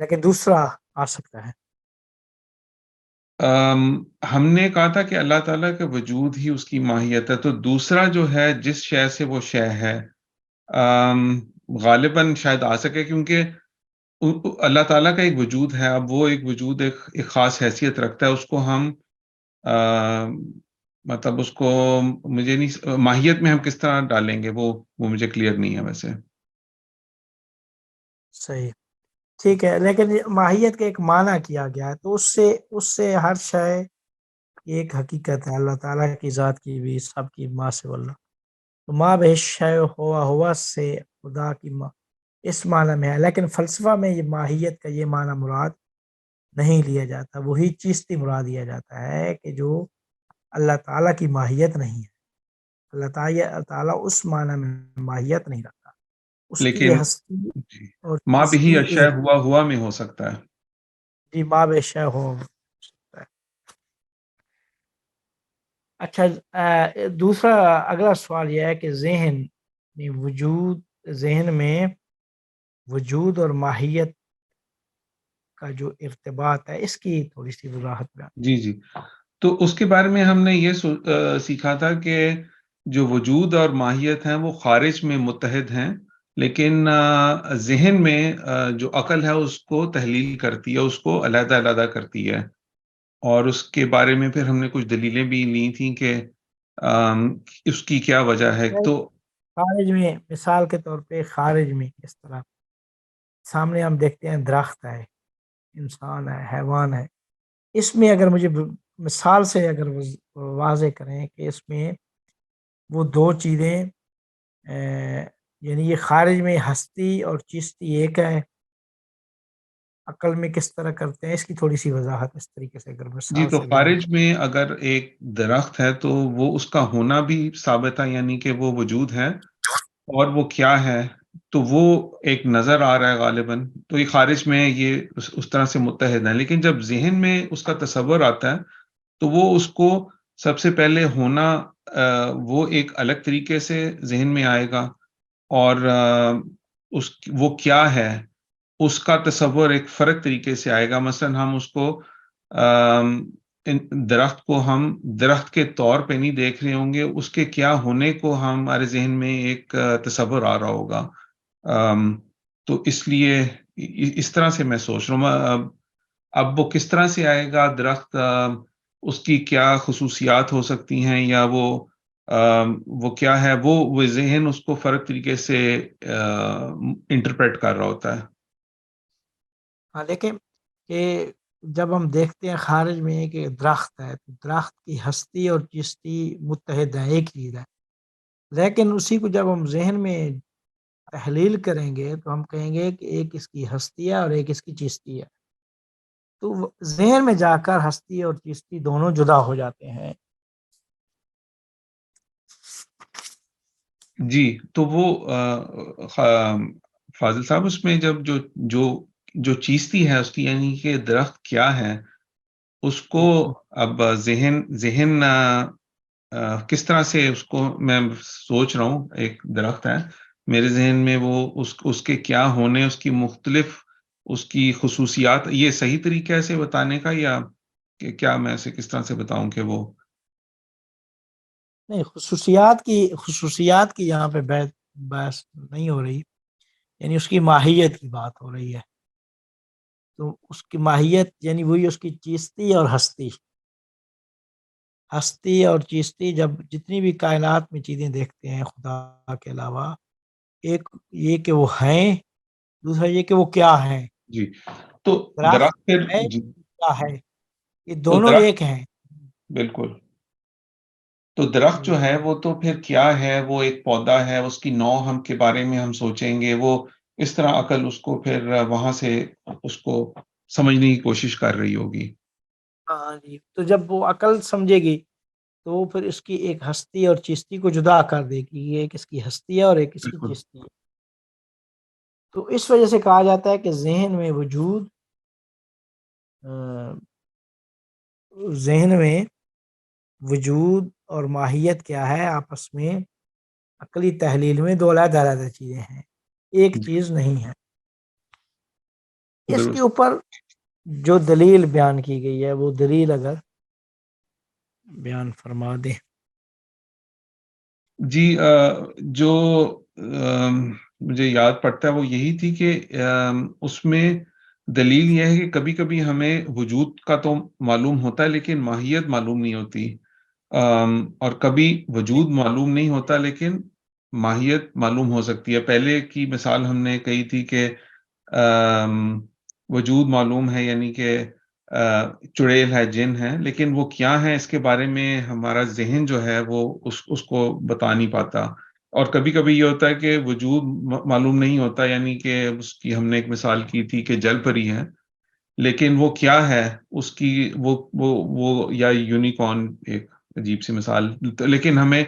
لیکن دوسرا آ سکتا ہے. ہم نے کہا تھا کہ اللہ تعالیٰ کا وجود ہی اس کی ماہیت ہے. تو دوسرا جو ہے جس شے سے وہ شے ہے غالباً شاید آ سکے، کیونکہ اللہ تعالیٰ کا ایک وجود ہے، اب وہ ایک وجود ایک خاص حیثیت رکھتا ہے، اس کو ہم مطلب اس کو مجھے نہیں ماہیت میں ہم کس طرح ڈالیں گے، وہ مجھے کلیئر نہیں ہے ویسے. صحیح، ٹھیک ہے، لیکن ماہیت کا ایک معنی کیا گیا ہے، تو اس سے ہر شے ایک حقیقت ہے، اللہ تعالیٰ کی ذات کی بھی، سب کی ماں سے اللہ، تو ماں بے شے ہوا سے خدا کی ماں اس معنی میں ہے. لیکن فلسفہ میں یہ ماہیت کا یہ معنی مراد نہیں لیا جاتا، وہی چیزتی مراد دیا جاتا ہے کہ جو اللہ تعالیٰ کی ماہیت نہیں ہے. اللہ تعالیٰ اس معنی میں ماہیت نہیں رکھتا، اس کی لیکن ہستی جی اور ماں بھی چیزتی اشیاء ایک، ہوا میں ہو سکتا ہے. جی ماں بے شے ہو سکتا ہے. اچھا، دوسرا اگلا سوال یہ ہے کہ ذہن میں وجود اور ماہیت کا جو ارتباط ہے، اس کی تھوڑی سی وضاحت میں. جی تو اس کے بارے میں ہم نے یہ سیکھا تھا کہ جو وجود اور ماہیت ہیں وہ خارج میں متحد ہیں، لیکن ذہن میں جو عقل ہے اس کو تحلیل کرتی ہے، اس کو علیحدہ علیحدہ کرتی ہے. اور اس کے بارے میں پھر ہم نے کچھ دلیلیں بھی لی تھیں کہ اس کی کیا وجہ ہے. تو خارج میں مثال کے طور پہ خارج میں کس طرح سامنے ہم دیکھتے ہیں درخت ہے، انسان ہے، حیوان ہے، اس میں اگر مجھے مثال سے اگر واضح کریں کہ اس میں وہ دو چیزیں یعنی یہ خارج میں ہستی اور چیستی ایک ہے، عقل میں کس طرح کرتے ہیں، اس کی تھوڑی سی وضاحت اس طریقے سے اگر جی مثال تو سے بیان. خارج میں اگر ایک درخت ہے تو وہ اس کا ہونا بھی ثابت ہے، یعنی کہ وہ وجود ہے، اور وہ کیا ہے تو وہ ایک نظر آ رہا ہے غالباً، تو یہ خارج میں یہ اس طرح سے متحد ہے. لیکن جب ذہن میں اس کا تصور آتا ہے تو وہ اس کو سب سے پہلے ہونا وہ ایک الگ طریقے سے ذہن میں آئے گا، اور وہ کیا ہے اس کا تصور ایک فرق طریقے سے آئے گا. مثلا ہم اس کو درخت کو ہم درخت کے طور پہ نہیں دیکھ رہے ہوں گے، اس کے کیا ہونے کو ہمارے ذہن میں ایک تصور آ رہا ہوگا. تو اس لیے اس طرح سے میں سوچ رہا ہوں. اب وہ کس طرح سے آئے گا درخت، اس کی کیا خصوصیات ہو سکتی ہیں، یا وہ کیا ہے، وہ ذہن اس کو فرق طریقے سے انٹرپریٹ کر رہا ہوتا ہے. ہاں، دیکھیں کہ جب ہم دیکھتے ہیں خارج میں کہ درخت ہے، تو درخت کی ہستی اور چیستی متحد ہے، ایک چیز ہے، لیکن اسی کو جب ہم ذہن میں تحلیل کریں گے تو ہم کہیں گے کہ ایک اس کی ہستی ہے اور ایک اس کی چیستی ہے. تو ذہن میں جا کر ہستی اور چیستی دونوں جدا ہو جاتے ہیں. جی تو وہ فاضل صاحب اس میں جب جو چیزتی ہے اس کی، یعنی کہ درخت کیا ہے، اس کو اب ذہن کس طرح سے اس کو میں سوچ رہا ہوں. ایک درخت ہے میرے ذہن میں، وہ اس کے کیا ہونے، اس کی مختلف اس کی خصوصیات، یہ صحیح طریقہ سے بتانے کا، یا کہ کیا میں اسے کس طرح سے بتاؤں کہ وہ نہیں، خصوصیات کی یہاں پہ بحث نہیں ہو رہی، یعنی اس کی ماہیت کی بات ہو رہی ہے. تو اس کی ماہیت یعنی وہی اس کی چیستی اور ہستی اور چیستی. جب جتنی بھی کائنات میں چیزیں دیکھتے ہیں خدا کے علاوہ، ایک یہ کہ وہ ہیں، دوسرا یہ کہ وہ کیا ہیں. جی تو درخت درخت پھر ہے، جی کیا ہے، یہ تو دونوں درخت ایک ہیں. بالکل. تو درخت جی جو ہے وہ تو پھر کیا ہے، وہ ایک پودا ہے، اس کی نوع ہم کے بارے میں ہم سوچیں گے، وہ اس طرح عقل اس کو پھر وہاں سے اس کو سمجھنے کی کوشش کر رہی ہوگی. ہاں جی، تو جب وہ عقل سمجھے گی تو پھر اس کی ایک ہستی اور چیستی کو جدا کر دے گی، یہ ایک اس کی ہستی ہے اور ایک اس کی بالکل. چیستی ہے. تو اس وجہ سے کہا جاتا ہے کہ ذہن میں وجود اور ماہیت کیا ہے، آپس میں عقلی تحلیل میں دو علیحدہ علیحدہ چیزیں ہیں، ایک جی چیز نہیں ہے. اس کے درست. اوپر جو دلیل بیان کی گئی ہے وہ دلیل اگر بیان فرما دیں. جی جو مجھے یاد پڑتا ہے وہ یہی تھی کہ اس میں دلیل یہ ہے کہ کبھی کبھی ہمیں وجود کا تو معلوم ہوتا ہے لیکن ماہیت معلوم نہیں ہوتی، اور کبھی وجود معلوم نہیں ہوتا لیکن ماہیت معلوم ہو سکتی ہے۔ پہلے کی مثال ہم نے کہی تھی کہ وجود معلوم ہے، یعنی کہ چڑیل ہے، جن ہے، لیکن وہ کیا ہے اس کے بارے میں ہمارا ذہن جو ہے وہ اس کو بتا نہیں پاتا۔ اور کبھی کبھی یہ ہوتا ہے کہ وجود معلوم نہیں ہوتا، یعنی کہ اس کی ہم نے ایک مثال کی تھی کہ جل پری ہے، لیکن وہ کیا ہے اس کی وہ یا یونیکارن، ایک عجیب سی مثال، لیکن ہمیں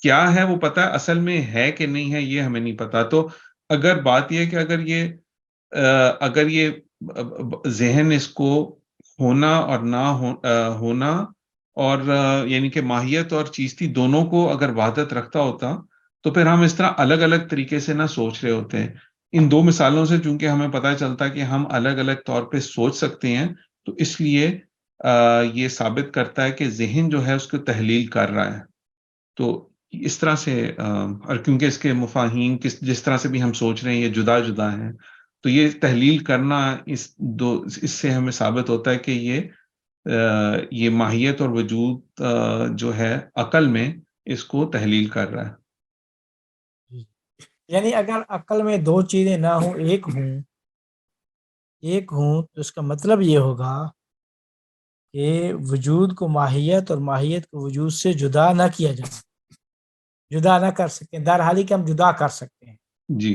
کیا ہے وہ پتا ہے، اصل میں ہے کہ نہیں ہے یہ ہمیں نہیں پتا۔ تو اگر بات یہ ہے کہ اگر یہ ذہن اس کو ہونا اور نہ ہونا اور یعنی کہ ماہیت اور چیزتی دونوں کو اگر وحدت رکھتا ہوتا تو پھر ہم اس طرح الگ الگ طریقے سے نہ سوچ رہے ہوتے ہیں۔ ان دو مثالوں سے چونکہ ہمیں پتہ چلتا کہ ہم الگ الگ طور پہ سوچ سکتے ہیں، تو اس لیے یہ ثابت کرتا ہے کہ ذہن جو ہے اس کو تحلیل کر رہا ہے۔ تو اس طرح سے اور کیونکہ اس کے مفاہیم جس طرح سے بھی ہم سوچ رہے ہیں یہ جدا جدا ہیں، تو یہ تحلیل کرنا اس سے ہمیں ثابت ہوتا ہے کہ یہ ماہیت اور وجود جو ہے عقل میں اس کو تحلیل کر رہا ہے۔ یعنی اگر عقل میں دو چیزیں نہ ہوں، ایک ہوں تو اس کا مطلب یہ ہوگا کہ وجود کو ماہیت اور ماہیت کو وجود سے جدا نہ کیا جائے، جدا نہ کر سکتے ہیں، درحالی کہ ہم جدا کر سکتے ہیں۔ جی،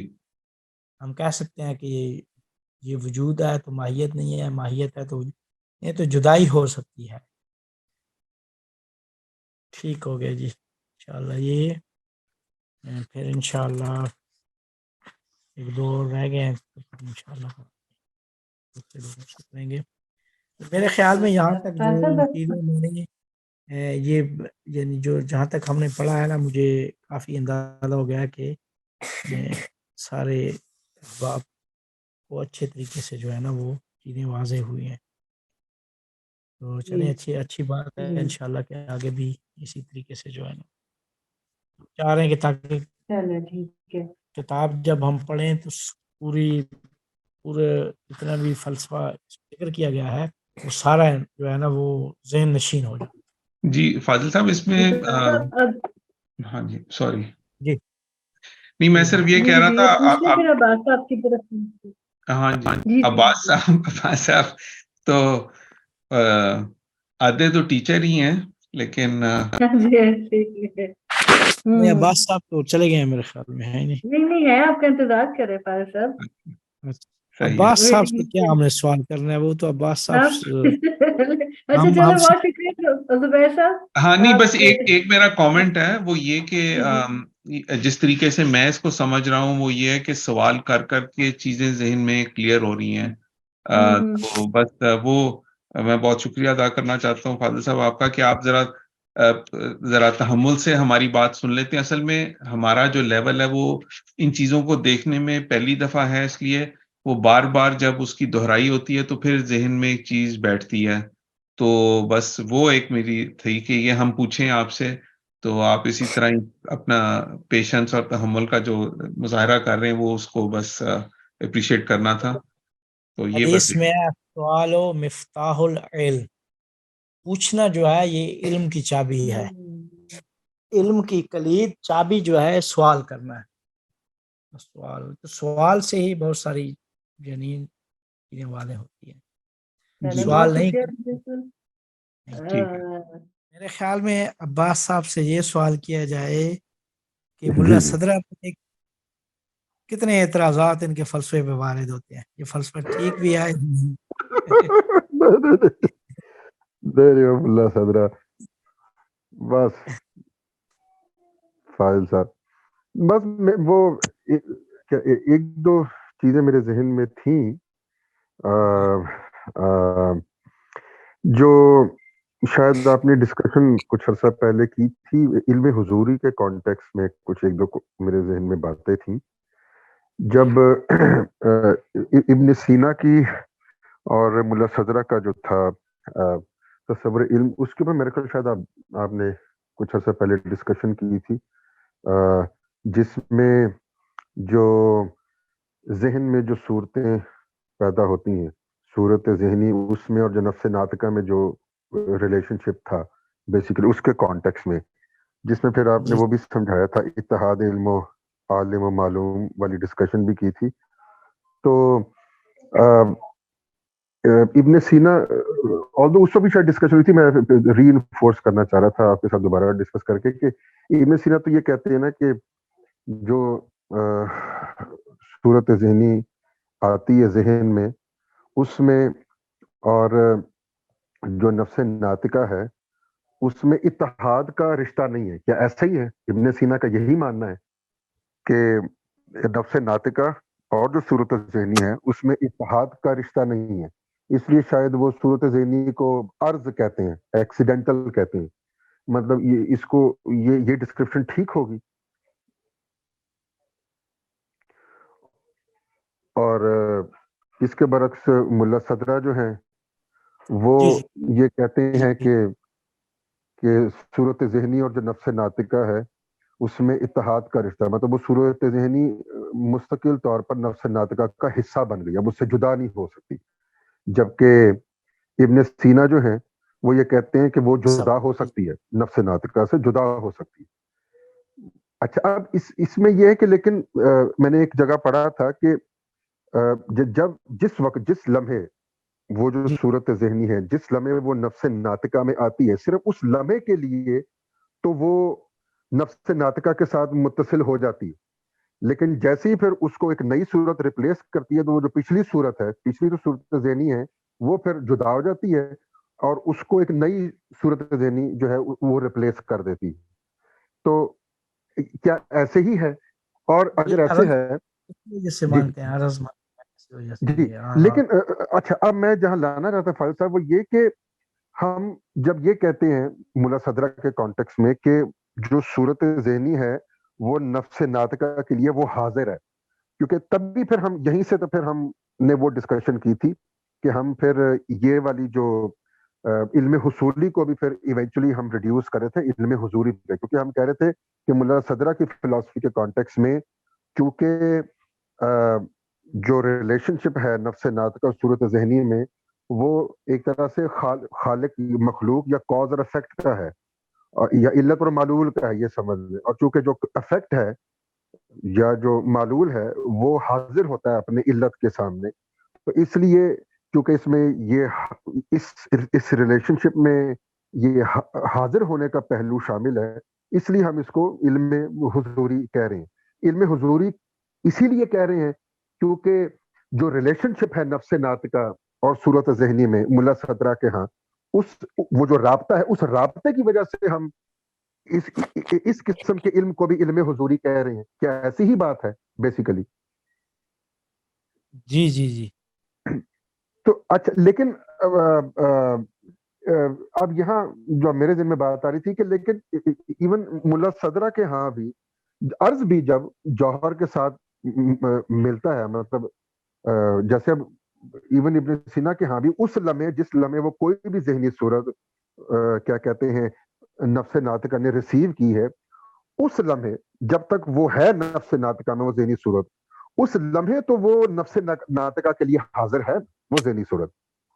ہم کہہ سکتے ہیں کہ یہ وجود ہے تو ماہیت نہیں ہے، ماہیت ہے تو یہ تو جدائی ہو سکتی ہے۔ ٹھیک ہو گیا جی، انشاءاللہ یہ پھر انشاءاللہ ایک دو رہ گئے ہیں، انشاءاللہ کریں گے۔ میرے خیال میں یہاں تک جو چیزیں میں نے یہ یعنی جو جہاں تک ہم نے پڑھا ہے نا، مجھے کافی اندازہ ہو گیا کہ سارے اسباب کو اچھے طریقے سے جو ہے نا وہ چیزیں واضح ہوئی ہیں۔ تو چلیں اچھی بات ہے، انشاءاللہ کہ آگے بھی اسی طریقے سے جو ہے نا چاہ رہے ہیں کہ تاکہ چلو ٹھیک ہے۔ کتاب جب ہم پڑھیں تو پورے جتنا بھی فلسفہ ذکر کیا گیا ہے وہ سارا جو ہے نا وہ ذہن نشین ہو جائے۔ جی فاضل صاحب، اس میں اب ہاں جی، سوری، جی نہیں میں صرف یہ کہہ رہا یہ تھا پوچھ لیں پھر عباس صاحب کی طرف سے۔ ہاں جی، جی عباس صاحب تو آدھے تو ٹیچر ہی ہیں، لیکن نہیں عباس صاحب تو چلے گئے ہیں میرے خیال میں، ہے نہیں؟ نہیں ہے، آپ کا انتظار کرے فاضل صاحب۔ عباس صاحب سے کیا ہم نے سوال کرنا ہے، وہ تو عباس صاحب اچھا چلو بہت شکریہ زبیر صاحب۔ ہاں نہیں، بس ایک میرا کامنٹ ہے، وہ یہ کہ جس طریقے سے میں اس کو سمجھ رہا ہوں وہ یہ ہے کہ سوال کر کر کے چیزیں ذہن میں کلیئر ہو رہی ہیں۔ تو بس وہ میں بہت شکریہ ادا کرنا چاہتا ہوں فاضل صاحب آپ کا کہ آپ ذرا تحمل سے ہماری بات سن لیتے ہیں۔ اصل میں ہمارا جو لیول ہے وہ ان چیزوں کو دیکھنے میں پہلی دفعہ ہے، اس لیے وہ بار بار جب اس کی دہرائی ہوتی ہے تو پھر ذہن میں ایک چیز بیٹھتی ہے۔ تو بس وہ ایک میری تھی کہ یہ ہم پوچھیں آپ سے، تو آپ اسی طرح اپنا پیشنس اور تحمل کا جو مظاہرہ کر رہے ہیں وہ اس کو بس اپریشیٹ کرنا تھا۔ تو یہ حدیث بس میں سوال و مفتاح العلم، پوچھنا جو ہے یہ علم کی چابی ہے، علم کی کلید چابی جو ہے سوال کرنا ہے۔ سوال سے ہی بہت ساری یعنی چیزیں واضح ہوتی ہیں، سوال نہیں میرے خیال میں عباس صاحب سے یہ سوال کیا جائے کہ ملا صدرہ پہ کتنے اعتراضات ان کے فلسفے پہ وارد ہوتے ہیں، یہ فلسفہ ٹھیک بھی ہے؟ اللہ صدرہ بس فاضل صاحب، بس وہ ایک دو چیزیں میرے ذہن میں تھیں جو شاید آپ نے ڈسکشن کچھ عرصہ پہلے کی تھی علم حضوری کے کانٹیکس میں، کچھ ایک دو میرے ذہن میں باتیں تھیں جب ابن سینا کی اور ملا صدرہ کا جو تھا تصور علم، اس کے اوپر میرے خیال شاید آپ نے کچھ عرصہ پہلے ڈسکشن کی تھی، جس میں جو ذہن میں جو صورتیں پیدا ہوتی ہیں، صورت ذہنی اس میں، اور جو نفس ناطقہ میں جو ریلیشن شپ تھا بیسیکلی اس کے کانٹیکس میں، جس میں پھر آپ نے جی وہ بھی سمجھایا تھا، اتحاد علم و عالم و معلوم والی ڈسکشن بھی کی تھی. تو ابن سینا، although اس بھی شاید ڈسکشن ہوئی تھی، میں ری انفورس کرنا چاہ رہا تھا آپ کے ساتھ دوبارہ ڈسکس کر کے کہ ابن سینا تو یہ کہتے ہیں نا کہ جو صورت ذہنی آتی ہے ذہن میں، اس میں اور جو نفس ناطقہ ہے اس میں اتحاد کا رشتہ نہیں ہے. کیا ایسا ہی ہے؟ ابن سینا کا یہی ماننا ہے کہ نفس ناطقہ اور جو صورت ذہنی ہے اس میں اتحاد کا رشتہ نہیں ہے، اس لیے شاید وہ صورت ذہنی کو عرض کہتے ہیں، ایکسیڈنٹل کہتے ہیں. مطلب یہ اس کو یہ ڈسکرپشن ٹھیک ہوگی؟ اور اس کے برعکس ملا صدرہ جو ہیں وہ جی جی یہ کہتے ہیں جی کہ صورت ذہنی اور جو نفس ناطقہ ہے اس میں اتحاد کا رشتہ، مطلب وہ صورت ذہنی مستقل طور پر نفس ناطقہ کا حصہ بن گئی، اب اس سے جدا نہیں ہو سکتی. جبکہ ابن سینا جو ہیں وہ یہ کہتے ہیں کہ وہ سب جدا ہو سکتی ہے، نفس ناطقہ سے جدا ہو سکتی ہے. اچھا، اب اس میں یہ ہے کہ لیکن میں نے ایک جگہ پڑھا تھا کہ جب جس وقت جس لمحے وہ جو جی صورت ذہنی ہے جس لمحے وہ نفس ناطقہ میں آتی ہے، صرف اس لمحے کے لیے تو وہ نفس ناطقہ کے ساتھ متصل ہو جاتی ہے، لیکن جیسے ہی پھر اس کو ایک نئی صورت ریپلیس کرتی ہے تو وہ جو پچھلی صورت ہے، پچھلی جو صورت ذہنی ہے وہ پھر جدا ہو جاتی ہے اور اس کو ایک نئی صورت ذہنی جو ہے وہ ریپلیس کر دیتی ہے. تو کیا ایسے ہی ہے؟ اور یہ اگر ایسے عرض ہے، کی وجہ سے جی مانتے ہیں، عرض مانتے ہیں اس وجہ سے جی، یہ. ہاں ہاں لیکن اچھا، اب میں جہاں لانا چاہتا فاضل صاحب وہ یہ کہ ہم جب یہ کہتے ہیں ملا صدرہ کے کانٹیکس میں کہ جو صورت ذہنی ہے وہ نفس ناطقہ کے لیے وہ حاضر ہے، کیونکہ تب بھی پھر ہم یہیں سے تو پھر ہم نے وہ ڈسکشن کی تھی کہ ہم پھر یہ والی جو علم حصولی کو بھی پھر ایونچولی ہم ریڈیوس کر رہے تھے علم حضوری پہ، کیونکہ ہم کہہ رہے تھے کہ ملا صدرہ کی فلسفی کے کانٹیکس میں چونکہ جو ریلیشن شپ ہے نفس ناطقہ اور صورت ذہنی میں وہ ایک طرح سے خالق مخلوق یا کاز اور افیکٹ کا ہے، یا علت اور معلول کا ہے، یہ سمجھ لیں. اور چونکہ جو افیکٹ ہے یا جو معلول ہے وہ حاضر ہوتا ہے اپنے علت کے سامنے، تو اس لیے کیونکہ اس میں یہ اس ریلیشن شپ میں یہ حاضر ہونے کا پہلو شامل ہے، اس لیے ہم اس کو علم حضوری کہہ رہے ہیں. علم حضوری اسی لیے کہہ رہے ہیں کیونکہ جو ریلیشن شپ ہے نفس ناطقہ اور صورت ذہنی میں ملا صدرہ کے ہاں، وہ جو رابطہ ہے اس رابطے کی وجہ سے ہم اس قسم کے علم کو بھی علم حضوری کہہ رہے ہیں. کیا ایسی ہی بات ہے بیسیکلی؟ جی جی جی تو اچھا، لیکن اب یہاں جو میرے ذہن میں بات آ رہی تھی کہ لیکن ایون ملا صدرہ کے ہاں بھی عرض بھی جب جوہر کے ساتھ ملتا ہے، مطلب جیسے اب ایون ابن سینا کے ہاں بھی اس لمحے جس لمحے وہ کوئی بھی ذہنی صورت کیا کہتے ہیں نفس ناطقہ نے ریسیو کی ہے، اس لمحے جب تک وہ ہے نفس ناطقہ میں وہ ذہنی صورت، اس لمحے تو وہ نفس ناطقہ کے لیے حاضر ہے وہ ذہنی صورت.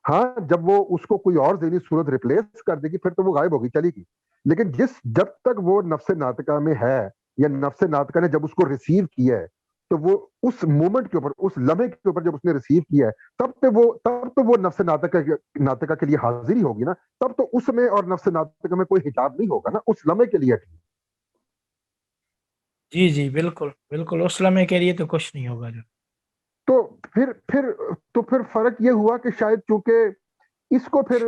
ہاں، جب وہ اس کو کوئی اور ذہنی صورت ریپلیس کر دے گی پھر تو وہ غائب ہوگی، چلی گی. لیکن جب تک وہ نفس ناطقہ میں ہے یا نفس ناطقہ نے جب اس کو ریسیو کیا ہے تو وہ اس مومنٹ کے اوپر، اس لمحے کے اوپر جب اس نے ریسیو کیا ہے تب تو وہ نفس ناطقہ کے لیے حاضر ہی ہوگی نا. تب تو اس میں اور نفس ناطقہ میں کوئی حجاب نہیں ہوگا نا اس لمحے کے لیے. جی جی بالکل بالکل، اس لمحے کے لیے تو کچھ نہیں ہوگا. جو تو پھر فرق یہ ہوا کہ شاید چونکہ اس کو پھر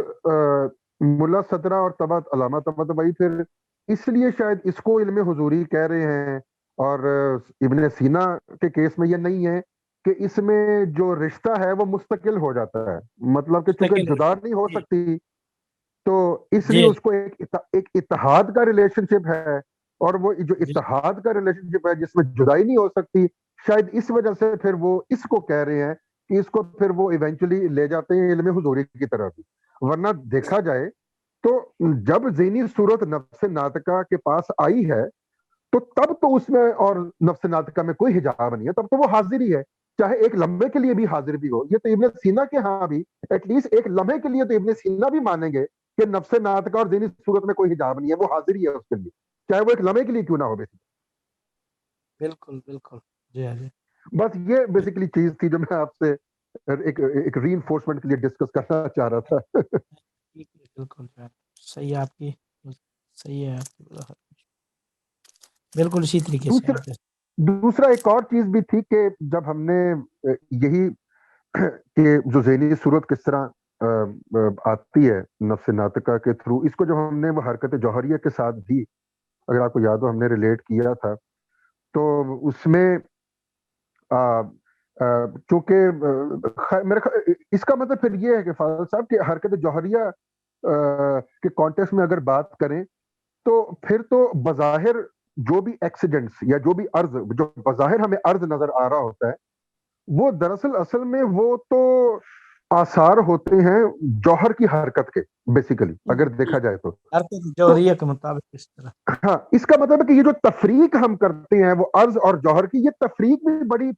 ملا صدرہ اور علامہ طباطبائی پھر اس لیے شاید اس کو علم حضوری کہہ رہے ہیں، اور ابن سینا کے کیس میں یہ نہیں ہے کہ اس میں جو رشتہ ہے وہ مستقل ہو جاتا ہے، مطلب کہ چونکہ مستقل ہو جدا جائے. نہیں ہو جی سکتی تو اس لیے جی اس کو ایک اتحاد کا ریلیشن شپ ہے، اور وہ جو جی اتحاد کا ریلیشن شپ ہے جس میں جدائی نہیں ہو سکتی، شاید اس وجہ سے پھر وہ اس کو کہہ رہے ہیں کہ اس کو پھر وہ ایونچولی لے جاتے ہیں علم حضوری کی طرف. ورنہ دیکھا جائے تو جب ذہنی صورت نفس ناطقہ کے پاس آئی ہے تو تب تو اس میں اور نفس ناطقہ میں کوئی حجاب نہیں ہے, تب تو وہ حاضر ہی ہے, چاہے ایک لمحے کے لیے بھی حاضر بھی ہو. یہ تو ابن سینا کے ہاں بھی ایٹ لیسٹ ایک لمحے کے لیے تو ابن سینا بھی مانیں گے کہ نفس ناطقہ اور ذہنی صورت میں کوئی حجاب نہیں ہے, وہ حاضر ہی ہے اس کے لیے, چاہے وہ ایک لمحے کے لیے کیوں نہ ہو. بالکل بالکل جی جی. بس یہ بیسیکلی چیز تھی جو میں آپ سے ایک ری انفورسمنٹ کے لیے ڈسکس کرنا چاہ رہا تھا. بالکل صحیح ہے آپ کی, صحیح ہے آپ کی, بالکل اسی طریقے سے. دوسرا ایک اور چیز بھی تھی کہ جب ہم نے یہی کہ جو ذہنی صورت کس طرح آتی ہے نفس ناطقہ کے تھرو, اس کو جب ہم نے وہ حرکت جوہریہ کے ساتھ بھی, اگر آپ کو یاد ہو, ہم نے ریلیٹ کیا تھا, تو اس میں چونکہ اس کا مطلب پھر یہ ہے کہ فاضل صاحب کہ حرکت جوہریہ کے کانٹیکسٹ میں اگر بات کریں تو پھر تو بظاہر جو بھی ایکسیڈنٹس یا جو بھی عرض جو بظاہر ہمیں عرض نظر آ رہا ہوتا ہے, وہ دراصل اصل میں وہ تو آثار ہوتے ہیں جوہر کی حرکت کے, بیسیکلی اگر دیکھا جائے تو حرکت جوہریہ کے مطابق اس طرح. ہاں, اس کا مطلب ہے کہ یہ جو تفریق ہم کرتے ہیں وہ عرض اور جوہر کی, یہ تفریق بھی بڑی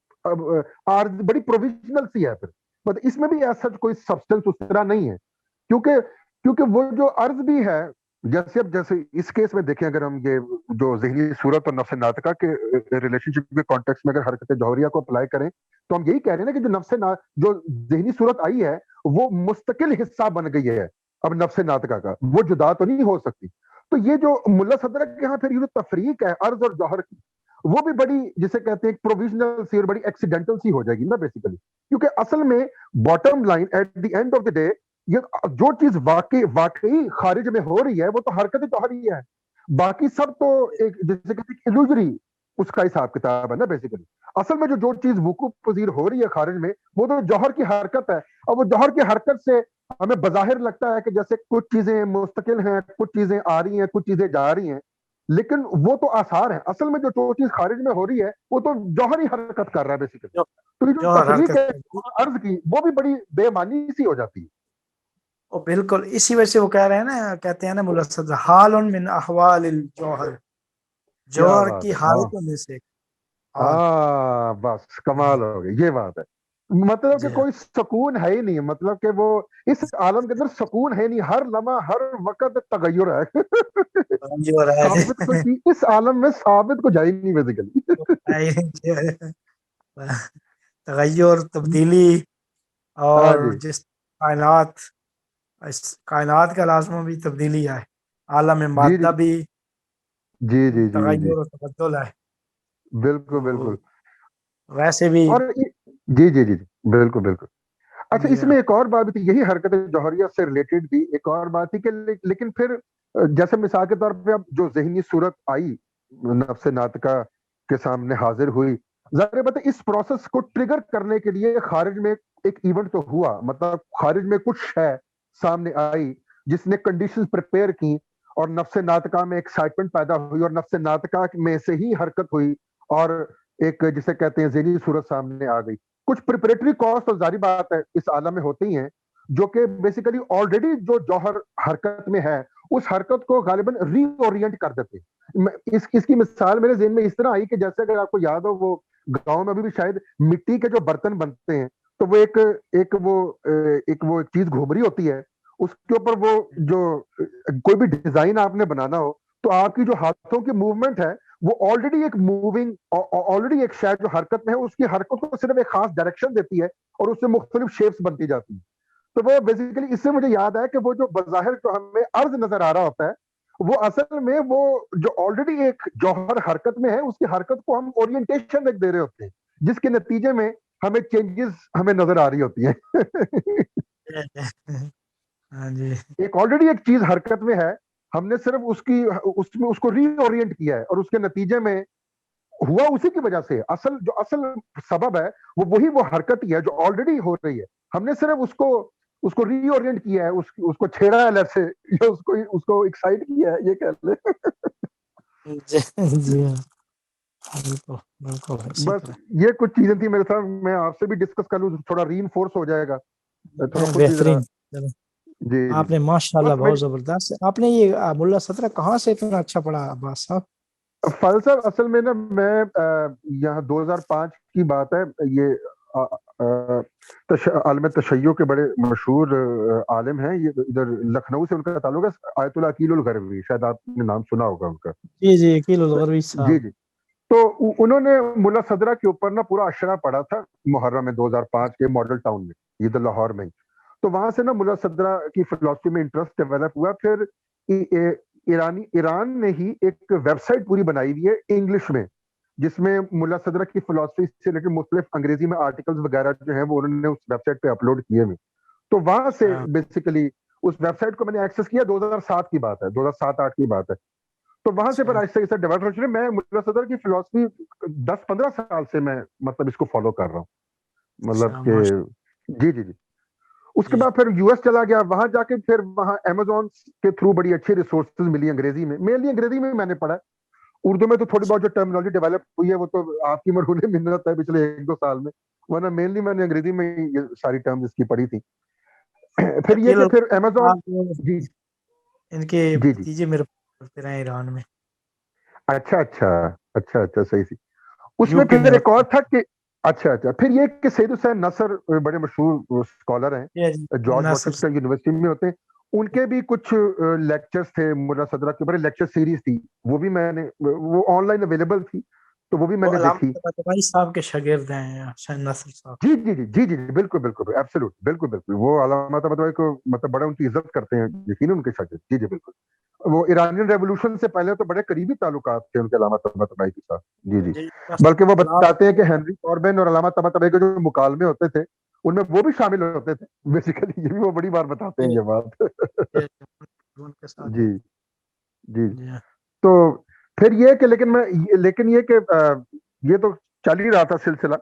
پروویژنل سی ہے. پھر مطلب اس میں بھی ایسا کوئی سبسٹنس اس طرح نہیں ہے, کیونکہ وہ جو عرض بھی ہے, جیسے اس کیس میں دیکھیں, اگر ہم یہ جو ذہنی صورت اور نفس ناطقہ کے ریلیشن شپ کے کانٹیکسٹ میں اگر حرکت جوہریہ کو اپلائی کریں تو ہم یہی کہہ رہے ہیں نا کہ جو ذہنی صورت آئی ہے وہ مستقل حصہ بن گئی ہے اب نفس ناطقہ کا, وہ جدا تو نہیں ہو سکتی. تو یہ جو ملا صدرہ کے یہاں پھر یہ جو تفریق ہے عرض اور جوہر کی, وہ بھی بڑی جسے کہتے ہیں پروویژنل سی اور بڑی ایکسیڈنٹل سی ہو جائے گی نا بیسیکلی, کیونکہ اصل میں bottom line at the end of the day یہ جو چیز واقعی خارج میں ہو رہی ہے وہ تو حرکت جوہریہ ہے, باقی سب تو ایک جسے کہتے ہیں الوجری اس کا حساب کتاب ہے نا بیسیکلی. اصل میں جو چیز وقوع پذیر ہو رہی ہے خارج میں وہ تو جوہر کی حرکت ہے, اور وہ جوہر کی حرکت سے ہمیں بظاہر لگتا ہے کہ جیسے کچھ چیزیں مستقل ہیں, کچھ چیزیں آ رہی ہیں, کچھ چیزیں جا رہی ہیں, لیکن وہ تو آثار ہیں. اصل میں جو چیز خارج میں ہو رہی ہے وہ تو جوہری حرکت کر رہا ہے بیسیکلی. تو یہ جو تفریق ہے عرض کی وہ بھی بڑی بے معنی سی ہو جاتی ہے. بالکل اسی وجہ سے وہ کہہ رہے ہیں نا, کہتے ہیں نا مولا صدر, حال من احوال الجوہر, جوہر کی حالتوں میں سے. بس کمال ہو گئی, یہ بات ہے. مطلب کہ کوئی سکون ہے ہی نہیں, مطلب کہ وہ اس عالم کے اندر سکون ہے نہیں, ہر لمحہ ہر وقت تغیر ہے. اس عالم میں ثابت کو جائے نہیں بیسیکلی. تغیر, تبدیلی, اور جس کائنات کا لازمہ بھی تبدیلی ہے, عالم مادہ بھی جی تغیر و تبدل ہے. بالکل ویسے بھی جی بالکل. اچھا, اس میں ایک اور بات تھی, یہی حرکت جوہریہ سے ریلیٹڈ بھی ایک اور بات تھی کہ لیکن پھر جیسے مثال کے طور پہ اب جو ذہنی صورت آئی نفس ناطقہ کے سامنے حاضر ہوئی, ظاہر بات ہے اس پروسیس کو ٹریگر کرنے کے لیے خارج میں ایک ایونٹ تو ہوا, مطلب خارج میں کچھ ہے سامنے آئی جس نے کنڈیشنز پریپیئر کی, اور نفس ناطقہ میں ایکسائٹمنٹ پیدا ہوئی, اور نفس ناطقہ میں سے ہی حرکت ہوئی, اور ایک جسے کہتے ہیں ذہنی صورت سامنے آ گئی. کچھ پریپریٹری کاسٹ تو ظاہری بات ہے اس عالم میں ہوتی ہیں, جو کہ بیسیکلی آلریڈی جو جوہر حرکت میں ہے اس حرکت کو غالباً ری اورینٹ کر دیتے ہیں. اس کی مثال میرے ذہن میں اس طرح آئی کہ جیسے اگر آپ کو یاد ہو, وہ گاؤں میں ابھی بھی شاید مٹی کے جو برتن بنتے ہیں تو وہ ایک چیز گھوم رہی ہوتی ہے, اس کے اوپر وہ جو کوئی بھی ڈیزائن آپ نے بنانا ہو تو آپ کی جو ہاتھوں کی موومنٹ ہے وہ آلریڈی ایک موونگ, آلریڈی ایک شاید جو حرکت میں ہے اس کی حرکت کو صرف ایک خاص ڈائریکشن دیتی ہے اور اس سے مختلف شیپس بنتی جاتی ہیں. تو وہ بیسیکلی اس سے مجھے یاد ہے کہ وہ جو بظاہر جو ہمیں عرض نظر آ رہا ہوتا ہے وہ اصل میں وہ جو آلریڈی ایک جوہر حرکت میں ہے اس کی حرکت کو ہم اورینٹیشن ایک دے رہے ہوتے ہیں, جس کے نتیجے میں ہمیں چینجز ہمیں نظر آ رہی ہوتی ہیں. ایک آلریڈی ایک چیز حرکت میں ہے, ہم نے صرف اس کو ری اورینٹ کیا ہے, اور اس کے نتیجے میں ہوا اسی کی وجہ سے. اصل سبب ہے وہی وہ حرکت ہی ہے جو آلریڈی ہو رہی ہے, ہم نے صرف اس کو ری اورینٹ کیا ہے, اس کو چھیڑا ہے لیٹ سے, یا اس کو ایکسائٹ کیا ہے, یہ کہہ لیں. جی بالکل. بس یہ کچھ چیزیں تھی میرے ساتھ, میں آپ سے بھی ڈسکس کر لوں, تھوڑا ری انفورس ہو جائے گا. بہترین. جی آپ نے ماشاءاللہ بہت زبردست. آپ نے یہ ملا صدرہ کہاں سے اتنا اچھا پڑھا عباس صاحب؟ فاضل صاحب اصل میں نا میں یہاں 2005 کی بات ہے، یہ عالم تشیع کے بڑے مشہور عالم ہیں، یہ ادھر لکھنؤ سے ان کا تعلق ہے، آیت اللہ عقیل الغروی، شاید آپ نے نام سنا ہوگا ان کا. جی عقیل الغروی صاحب. جی تو انہوں نے ملا صدرہ کے اوپر نا پورا اشرا پڑھا تھا محرم میں 2005 کے ماڈل ٹاؤن میں، یہ تو لاہور میں ہی. تو وہاں سے نا ملا صدرہ کی فلسفی میں انٹرسٹ ڈیولپ ہوا. پھر ایران نے ہی ایک ویب سائٹ پوری بنائی ہوئی ہے انگلش میں، جس میں ملا صدرہ کی فلسفی سے لے کے مختلف انگریزی میں آرٹیکلز وغیرہ جو ہیں وہ انہوں نے اس ویب سائٹ پہ اپلوڈ کیے ہوئے. تو وہاں سے بیسیکلی اس ویب سائٹ کو میں نے ایکسس کیا، 2007 کی بات ہے، 2007-8 کی بات ہے. تو وہاں سے پھر آہستہ آہستہ ڈیولپ ہو چکے. میں ملا صدر کی فلسفی 10-15 سال سے میں مطلب اس کو فالو کر رہا ہوں، مطلب کہ جی. اس کے بعد پھر یو ایس چلا گیا، وہاں جا کے پھر وہاں امیزون کے تھرو بڑی اچھی ریسورسز ملی انگریزی میں، مینلی انگریزی میں میں نے پڑھا. اردو میں تو تھوڑی بہت جو ٹرمینالوجی ڈیولپ ہوئی ہے وہ تو آپ کی مرہون منت ہے پچھلے 1-2 سال میں، ورنہ مینلی میں نے انگریزی میں یہ ساری ٹرمز اس کی پڑھی تھی. پھر یہ کہ پھر امیزون جی ان کے جی بھتیجے میرے پڑھتے رہے ایران میں. اچھا صحیح. اس میں پھر ایک اور تھا کہ اچھا پھر یہ کہ سید حسین نصر بڑے مشہور اسکالر ہیں، جارج واشنگٹن یونیورسٹی میں ہوتے ہیں. ان کے بھی کچھ لیکچرز تھے ملا صدرہ کے اوپر، لیکچر سیریز تھی، وہ بھی میں نے، وہ آن لائن اویلیبل تھی تو وہ بھی میں نے دیکھی. طباطبائی صاحب کے شاگرد ہیں حسین نصر صاحب. جی بالکل ایبسولوٹ، بالکل وہ علامہ طباطبائی کو مطلب بڑا ان کی عزت کرتے ہیں یقیناً ان کے شاگرد. جی بالکل. وہ ایرانین ریولوشن سے پہلے تو بڑے قریبی تعلقات تھے ان کے علامہ طباطبائی کے ساتھ. جی بلکہ وہ بتاتے ہیں کہ ہنری کاربین اور علامہ طباطبائی کے جو مکالمے ہوتے تھے ان میں وہ بھی شامل ہوتے تھے بیسیکلی. یہ بھی وہ بڑی بار بتاتے ہیں یہ بات. جی تو پھر یہ کہ لیکن یہ کہ یہ تو چل ہی رہا تھا سلسلہ.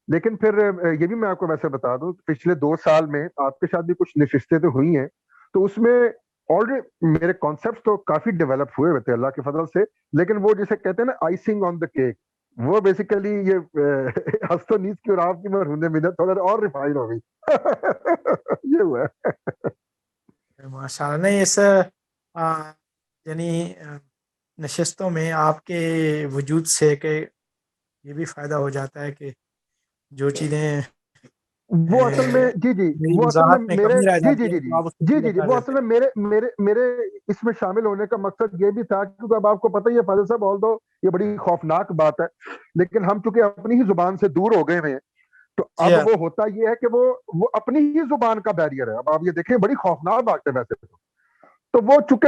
لیکن پھر یہ بھی میں آپ کو ویسے بتا دوں، پچھلے 2 سال میں آپ کے ساتھ بھی کچھ نشستیں تو ہوئی ہیں، تو اس میں آلریڈی میرے کانسیپٹس تو کافی ڈیولپ ہوئے تھے اللہ کے فضل سے. لیکن وہ جسے کہتے ہیں نا آئسنگ آن دا کیک، وہ بیسیکلی یہ ہستونیز کی اور آپ کی مرہون منت تھوڑا اور ریفائن ہو گئی. یہ ہوا ہے ماشاء اللہ. نہیں ایسا یعنی نشستوں میں آپ کے وجود سے کہ یہ بھی فائدہ ہو جاتا ہے کہ جو چیزیں وہ اصل میں وہ اصل میں میرے وہ اصل میں میرے اس میں شامل ہونے کا مقصد یہ بھی تھا، کیونکہ اب آپ کو پتہ ہی ہے فاضل صاحب، آل دو یہ بڑی خوفناک بات ہے، لیکن ہم چونکہ اپنی ہی زبان سے دور ہو گئے ہیں تو اب وہ ہوتا یہ ہے کہ وہ اپنی ہی زبان کا بیریئر ہے. اب آپ یہ دیکھیں بڑی خوفناک بات ہے ویسے تو وہ چونکہ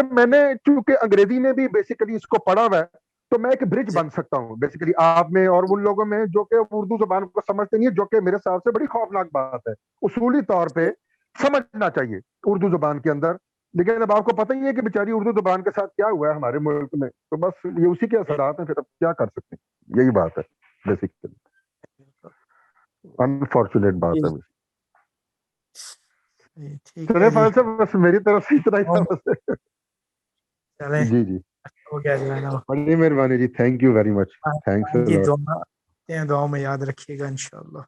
انگریزی میں بھی بیسیکلی اس کو پڑھا ہوا ہے تو میں ایک برج بن سکتا ہوں بیسیکلی آپ میں اور ان لوگوں میں جو کہ اردو زبان کو سمجھتے نہیں ہے، جو کہ میرے حساب سے بڑی خوفناک بات ہے. اصولی طور پہ سمجھنا چاہیے اردو زبان کے اندر، لیکن اب آپ کو پتہ ہی ہے کہ بیچاری اردو زبان کے ساتھ کیا ہوا ہے ہمارے ملک میں، تو بس یہ اسی کے اثرات ہیں. پھر اب کیا کر سکتے ہیں، یہی بات ہے بیسیکلی، انفارچونیٹ بات ہے. چلے فاضل صاحب بس میری طرف سے اتنا ہی تھا. جی ہو گیا جو ہے نا. بڑی مہربانی جی، thank you very much. Thanks. دعا میں یاد رکھیے گا انشاءاللہ.